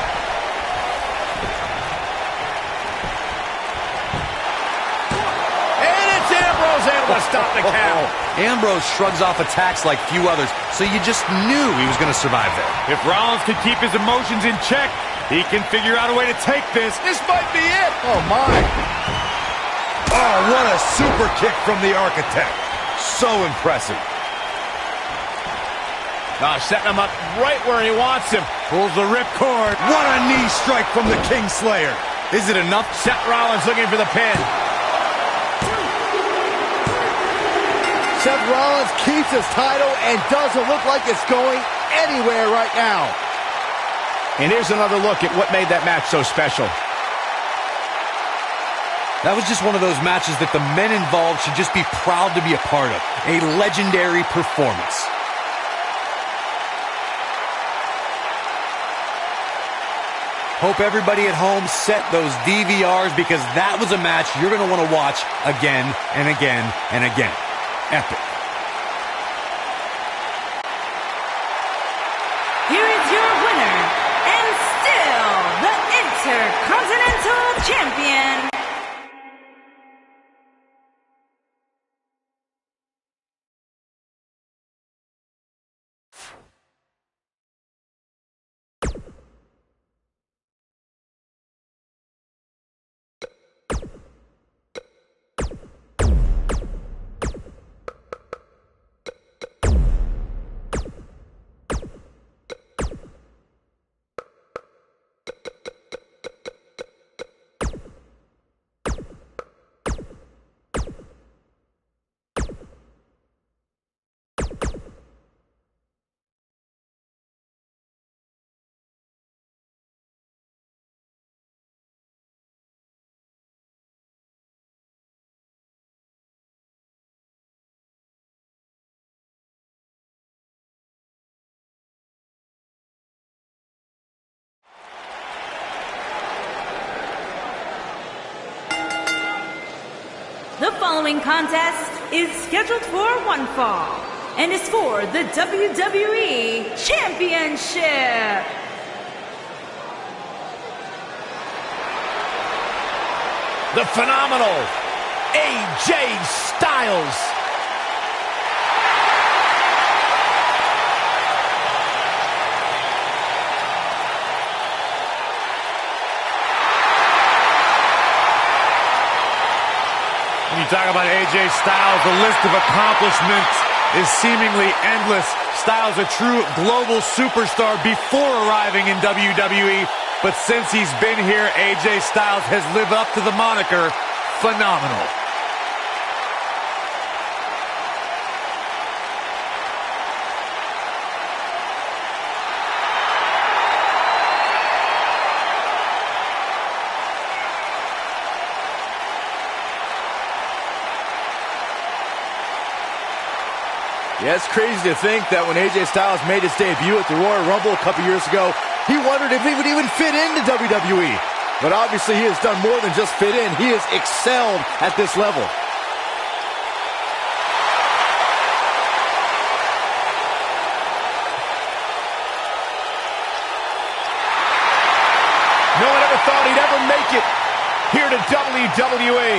And it's Ambrose able to stop the count. Ambrose shrugs off attacks like few others, so you just knew he was going to survive there. If Rollins can keep his emotions in check, he can figure out a way to take this. This might be it. Oh, my. Oh, what a super kick from the Architect. So impressive. Setting him up right where he wants him. Pulls the ripcord. What a knee strike from the Kingslayer. Is it enough? Seth Rollins looking for the pin. Seth Rollins keeps his title and doesn't look like it's going anywhere right now. And here's another look at what made that match so special. That was just one of those matches that the men involved should just be proud to be a part of. A legendary performance. Hope everybody at home set those DVRs because that was a match you're going to want to watch again and again and again. Epic. Here is your winner, and still the Intercontinental Champion, following contest is scheduled for one fall and is for the WWE Championship. The phenomenal AJ Styles. When you talk about AJ Styles, the list of accomplishments is seemingly endless. Styles, a true global superstar before arriving in WWE, but since he's been here, AJ Styles has lived up to the moniker phenomenal. Yeah, it's crazy to think that when AJ Styles made his debut at the Royal Rumble a couple years ago, he wondered if he would even fit into WWE. But obviously he has done more than just fit in. He has excelled at this level. No one ever thought he'd ever make it here to WWE.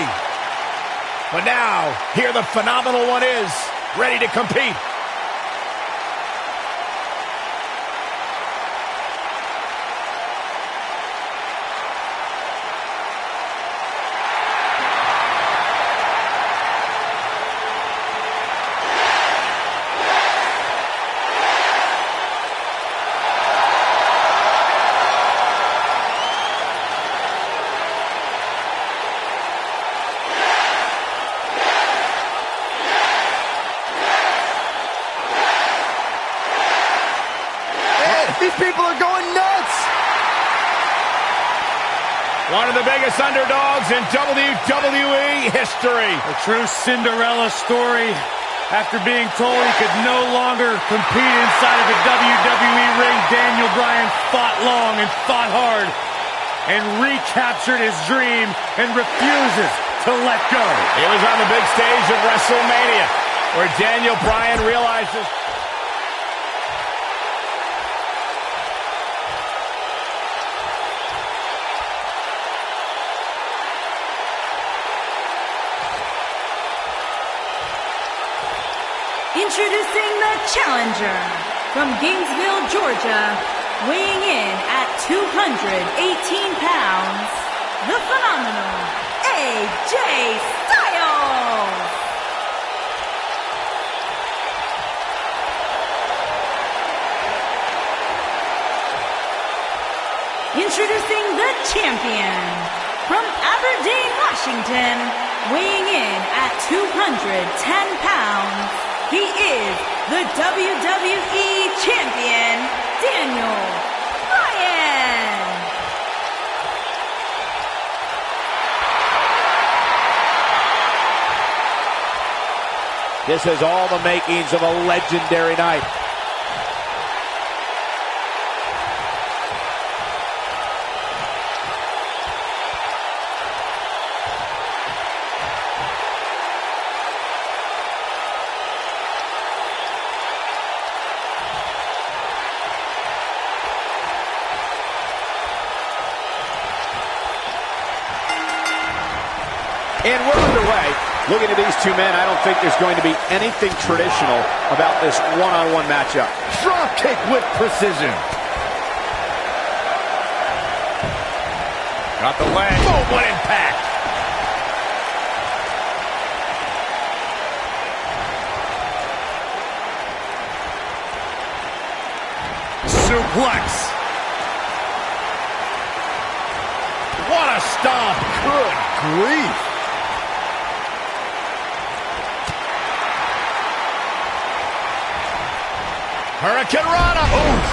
But now, here the phenomenal one is, ready to compete. These people are going nuts! One of the biggest underdogs in WWE history. A true Cinderella story. After being told he could no longer compete inside of the WWE ring, Daniel Bryan fought long and fought hard and recaptured his dream and refuses to let go. It was on the big stage of WrestleMania where Daniel Bryan realizes Introducing the challenger from Gainesville, Georgia, weighing in at 218 pounds, the phenomenal AJ Styles. Introducing the champion from Aberdeen, Washington, weighing in at 210 pounds. He is the WWE Champion, Daniel Bryan. This has all the makings of a legendary night. And we're underway. Looking at these two men, I don't think there's going to be anything traditional about this one-on-one matchup. Drop kick with precision. Got the leg. boom, what impact. Suplex. What a stomp. Good grief. Hurricane Rana. Oof.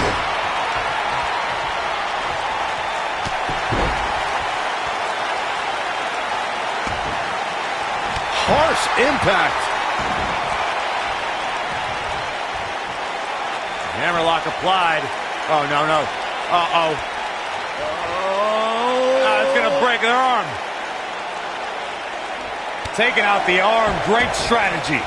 Harsh impact. Hammerlock applied. Oh, no, no. Uh-oh. Oh. It's going to break their arm. taking out the arm. Great strategy.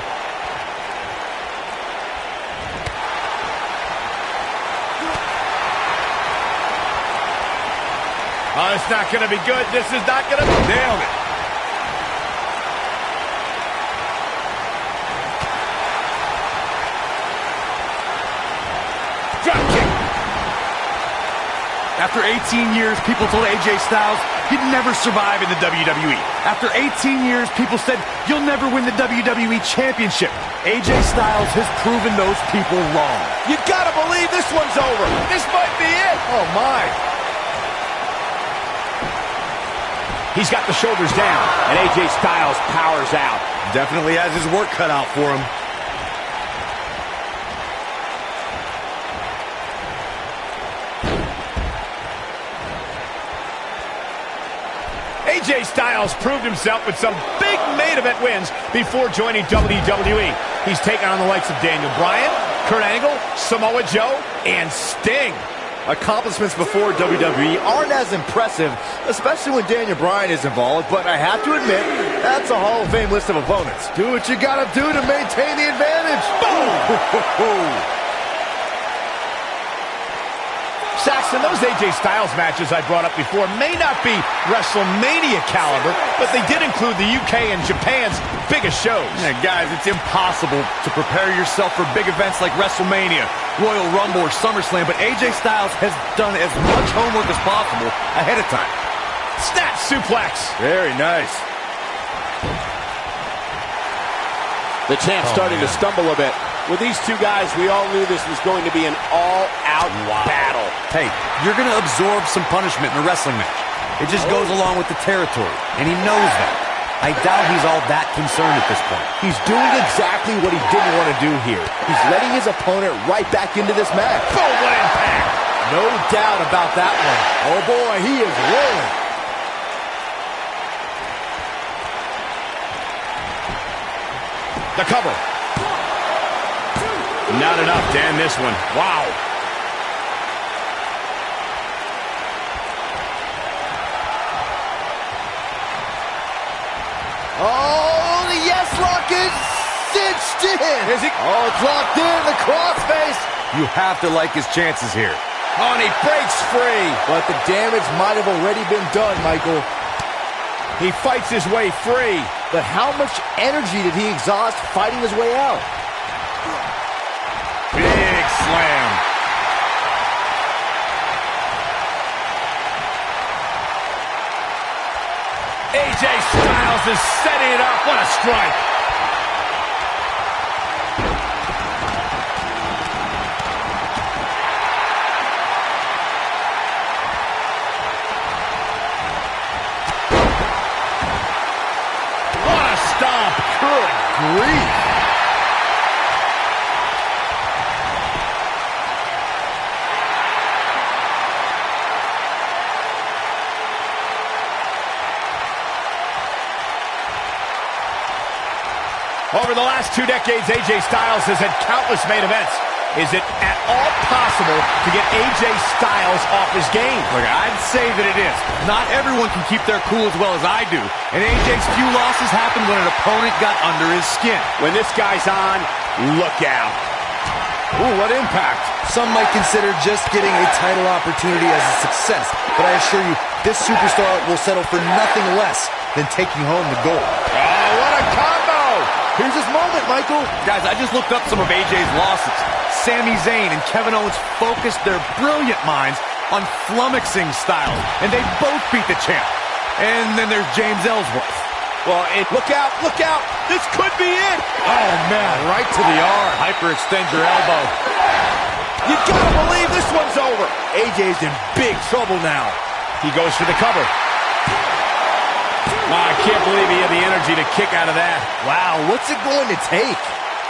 Oh, it's not going to be good. This is not going to be... Nailed it. Drop kick. After 18 years, people told AJ Styles he'd never survive in the WWE. After 18 years, people said, you'll never win the WWE Championship. AJ Styles has proven those people wrong. You gotta believe this one's over. This might be it. Oh, my. He's got the shoulders down. And AJ Styles powers out. Definitely has his work cut out for him. AJ Styles proved himself with some big main event wins before joining WWE. He's taken on the likes of Daniel Bryan, Kurt Angle, Samoa Joe, and Sting. Accomplishments before WWE aren't as impressive, especially when Daniel Bryan is involved, but I have to admit, that's a Hall of Fame list of opponents. Do what you gotta do to maintain the advantage. Boom! Saxton, those AJ Styles matches I brought up before may not be WrestleMania caliber, but they did include the UK and Japan's biggest shows. Yeah, guys, it's impossible to prepare yourself for big events like WrestleMania, Royal Rumble, or SummerSlam, but AJ Styles has done as much homework as possible ahead of time. Snap suplex. Very nice. The champ's starting to stumble a bit. With these two guys, we all knew this was going to be an all-out battle. Hey, you're going to absorb some punishment in a wrestling match. It just goes along with the territory, and he knows that. I doubt he's all that concerned at this point. He's doing exactly what he didn't want to do here. He's letting his opponent right back into this match. Boom, what impact. No doubt about that one. Oh boy, he is rolling. The cover. Not enough to end this one. Wow. Oh, the yes lock is cinched in. Is he? Oh, it's locked in. The crossface. You have to like his chances here. Oh, and he breaks free. But the damage might have already been done, Michael. He fights his way free. But how much energy did he exhaust fighting his way out? Big slam. AJ Styles is setting it up. What a strike. What a stomp. Good grief. Over the last 2 decades, AJ Styles has had countless main events. Is it at all possible to get AJ Styles off his game? Look, I'd say that it is. Not everyone can keep their cool as well as I do. And AJ's few losses happened when an opponent got under his skin. When this guy's on, look out. Ooh, what impact. Some might consider just getting a title opportunity as a success, but I assure you, this superstar will settle for nothing less than taking home the gold. Oh, what a combo! Here's his moment, Michael. Guys, I just looked up some of AJ's losses. Sami Zayn and Kevin Owens focused their brilliant minds on flummoxing Styles, and they both beat the champ. And then there's James Ellsworth. Well, look out, look out. This could be it. Oh, man, right to the arm. Hyperextend your elbow. You gotta believe this one's over. AJ's in big trouble now. He goes for the cover. I can't believe he had the energy to kick out of that. Wow, what's it going to take?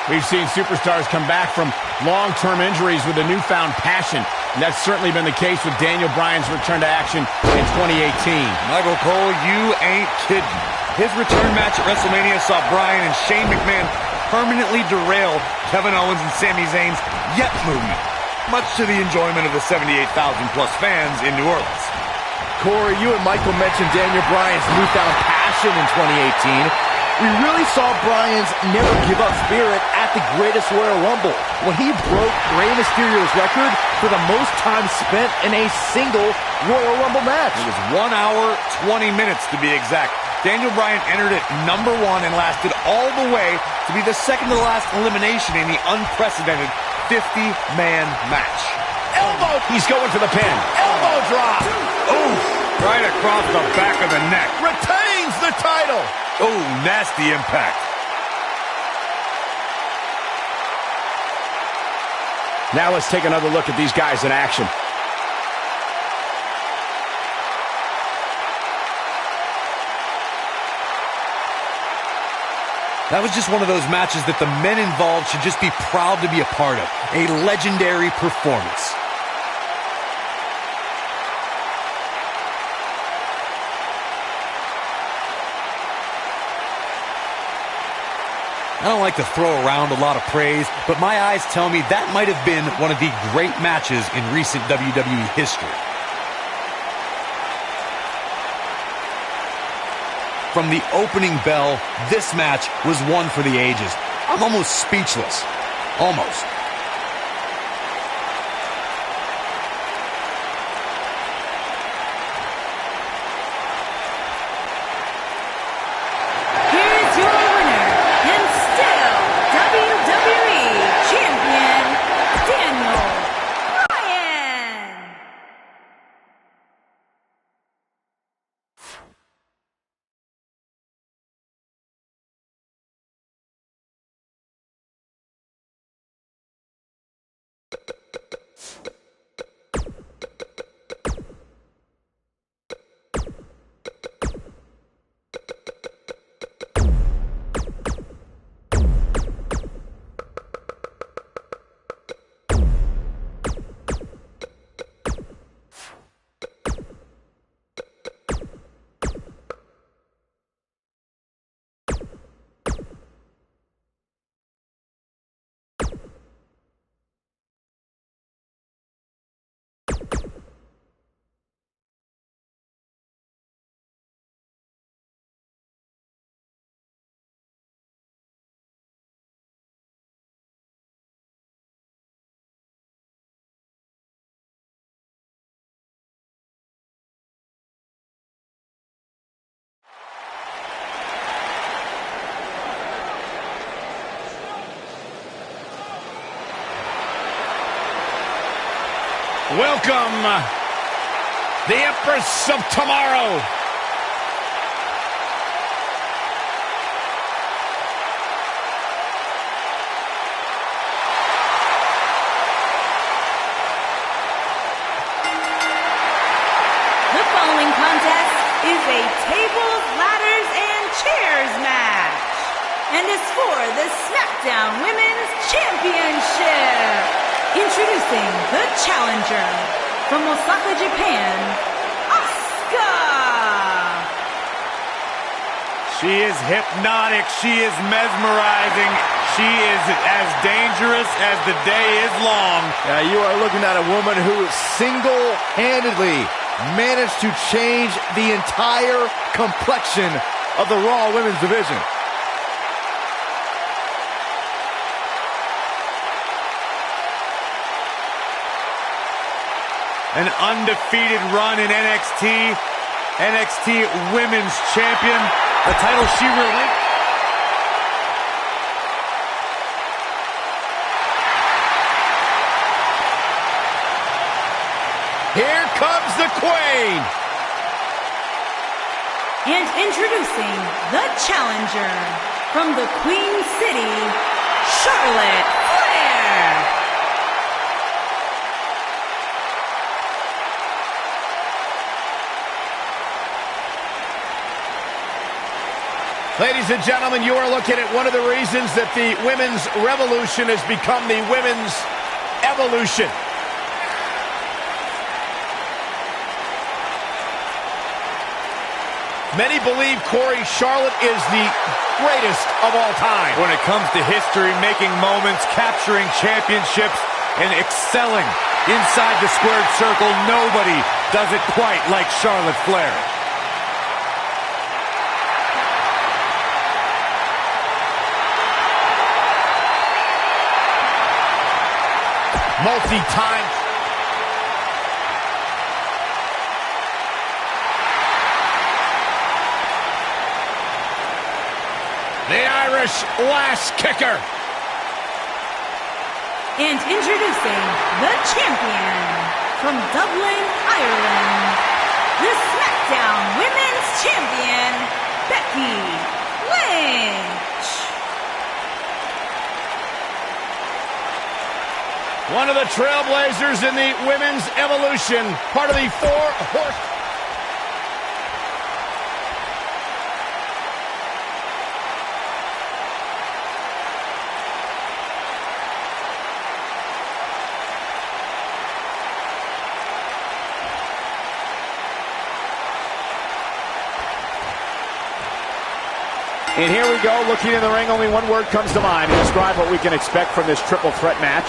We've seen superstars come back from long-term injuries with a newfound passion. And that's certainly been the case with Daniel Bryan's return to action in 2018. Michael Cole, you ain't kidding. His return match at WrestleMania saw Bryan and Shane McMahon permanently derail Kevin Owens and Sami Zayn's Yet movement, much to the enjoyment of the 78,000-plus fans in New Orleans. Corey, you and Michael mentioned Daniel Bryan's newfound passion in 2018. We really saw Bryan's never give up spirit at the greatest Royal Rumble when he broke Rey Mysterio's record for the most time spent in a single Royal Rumble match. It was 1 hour, 20 minutes to be exact. Daniel Bryan entered at number 1 and lasted all the way to be the second to last elimination in the unprecedented 50-man match. Elbow! He's going for the pin. Elbow drop! Oof! Right across the back of the neck. Retains the title! Oh, nasty impact. Now let's take another look at these guys in action. That was just one of those matches that the men involved should just be proud to be a part of. A legendary performance. I don't like to throw around a lot of praise, but my eyes tell me that might have been one of the great matches in recent WWE history. From the opening bell, this match was one for the ages. I'm almost speechless. Almost. Welcome, the Empress of Tomorrow. The following contest is a tables, ladders, and chairs match, and is for the SmackDown Women's Championship. Introducing the challenger from Osaka, Japan, Asuka. She is hypnotic. She is mesmerizing. She is as dangerous as the day is long. You are looking at a woman who single-handedly managed to change the entire complexion of the Raw Women's Division. An undefeated run in NXT. NXT Women's Champion. A title she relinquished. Here comes the Queen. And introducing the challenger from the Queen City, Charlotte Flair. Ladies and gentlemen, you are looking at one of the reasons that the women's revolution has become the women's evolution. Many believe Corey, Charlotte is the greatest of all time. When it comes to history, making moments, capturing championships, and excelling inside the squared circle, nobody does it quite like Charlotte Flair. multi-time. The Irish lash kicker. And introducing the champion from Dublin, Ireland, the SmackDown Women's Champion, Becky Lynch. One of the trailblazers in the women's evolution, part of the four-horse. And here we go, looking in the ring, only one word comes to mind to describe what we can expect from this triple threat match.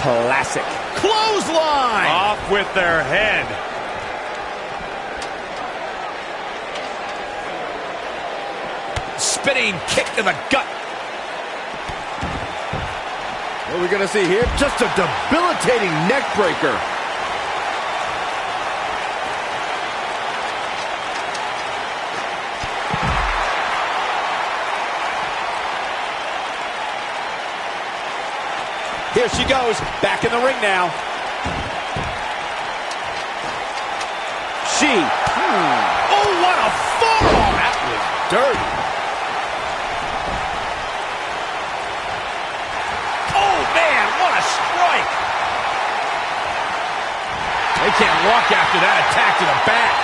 Classic. Clothesline! Off with their head. Spinning kick to the gut. What are we going to see here? Just a debilitating neck breaker. Here she goes, back in the ring now. Oh, what a forearm! That was dirty. Oh, man, what a strike! They can't walk after that attack to the back.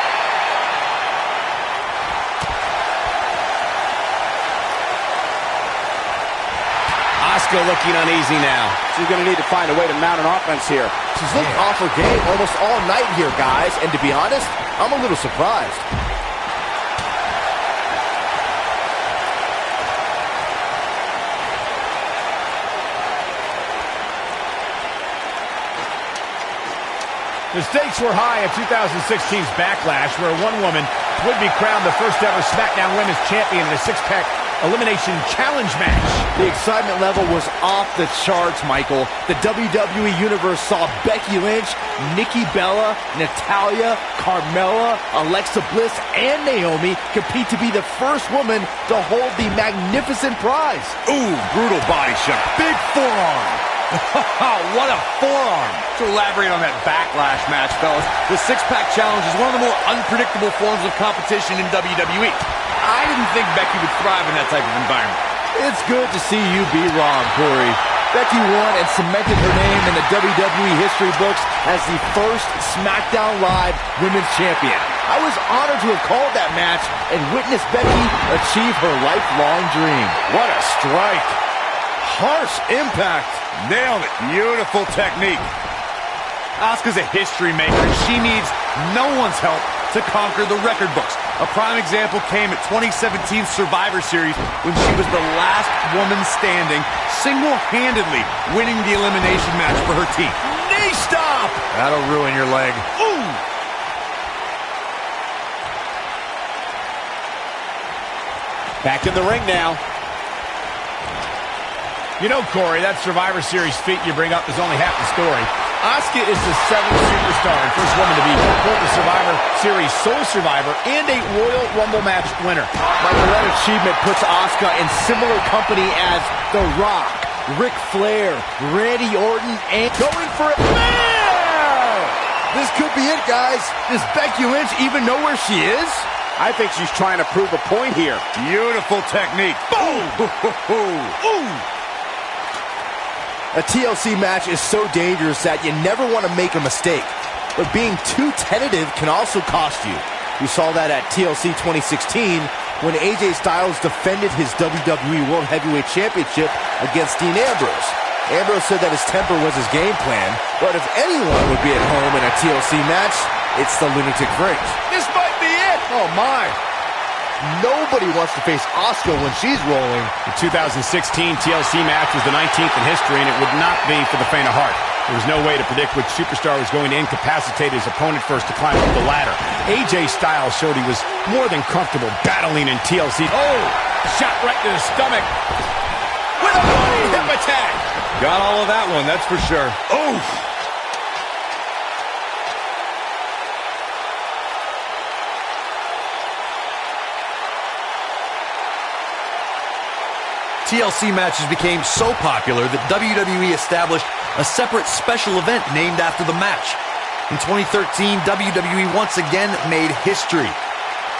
Asuka looking uneasy now. She's going to need to find a way to mount an offense here. She's looked off her game almost all night here, guys. And to be honest, I'm a little surprised. The stakes were high at 2016's Backlash, where one woman would be crowned the first ever SmackDown Women's Champion in a six-pack elimination challenge match. The excitement level was off the charts, Michael. The WWE Universe saw Becky Lynch, Nikki Bella, Natalya, Carmella, Alexa Bliss, and Naomi compete to be the first woman to hold the magnificent prize. Ooh, brutal body shot. Big forearm. What a forearm. To elaborate on that Backlash match, fellas, the six-pack challenge is one of the more unpredictable forms of competition in WWE. I didn't think Becky would thrive in that type of environment. It's good to see you be wrong, Corey. Becky won and cemented her name in the WWE history books as the first SmackDown Live Women's Champion. I was honored to have called that match and witnessed Becky achieve her lifelong dream. What a strike. Harsh impact. Nailed it. Beautiful technique. Asuka's a history maker. She needs no one's help to conquer the record books. A prime example came at 2017 Survivor Series when she was the last woman standing, single-handedly winning the elimination match for her team. Knee stop! That'll ruin your leg. Ooh! Back in the ring now. You know, Corey, that Survivor Series feat you bring up is only half the story. Asuka is the seventh superstar and first woman to be both the Survivor Series sole survivor and a Royal Rumble match winner. Michael, that achievement puts Asuka in similar company as The Rock, Ric Flair, Randy Orton, and going for it. This could be it, guys. Does Becky Lynch even know where she is? I think she's trying to prove a point here. Beautiful technique. Boom! Ooh! A TLC match is so dangerous that you never want to make a mistake. But being too tentative can also cost you. We saw that at TLC 2016 when AJ Styles defended his WWE World Heavyweight Championship against Dean Ambrose. Ambrose said that his temper was his game plan, but if anyone would be at home in a TLC match, it's the Lunatic Fringe. This might be it! Oh my! Nobody wants to face Asuka when she's rolling. The 2016 TLC match was the 19th in history, and it would not be for the faint of heart. There was no way to predict which superstar was going to incapacitate his opponent first to climb up the ladder. AJ Styles showed he was more than comfortable battling in TLC. Oh! Shot right to the stomach. With a body tag. Got all of that one, that's for sure. Oof. TLC matches became so popular that WWE established a separate special event named after the match. In 2013, WWE once again made history.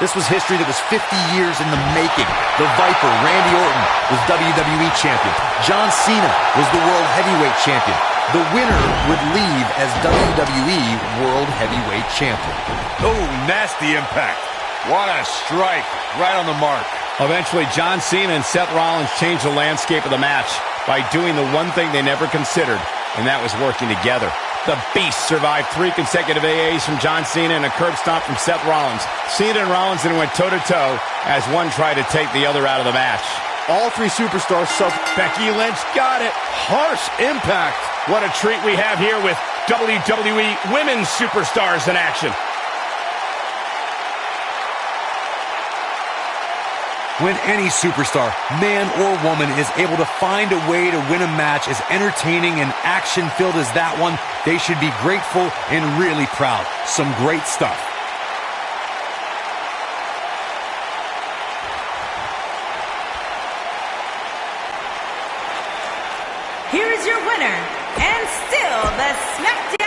This was history that was 50 years in the making. The Viper, Randy Orton, was WWE Champion. John Cena was the World Heavyweight Champion. The winner would leave as WWE World Heavyweight Champion. Oh, nasty impact. What a strike. Right on the mark. Eventually, John Cena and Seth Rollins changed the landscape of the match by doing the one thing they never considered, and that was working together. The Beast survived 3 consecutive AAs from John Cena and a curb stomp from Seth Rollins. Cena and Rollins then went toe-to-toe as one tried to take the other out of the match. All 3 superstars suffered. Becky Lynch got it. Harsh impact. What a treat we have here with WWE Women's Superstars in action. When any superstar, man or woman, is able to find a way to win a match as entertaining and action-filled as that one, they should be grateful and really proud. Some great stuff. Here is your winner, and still the SmackDown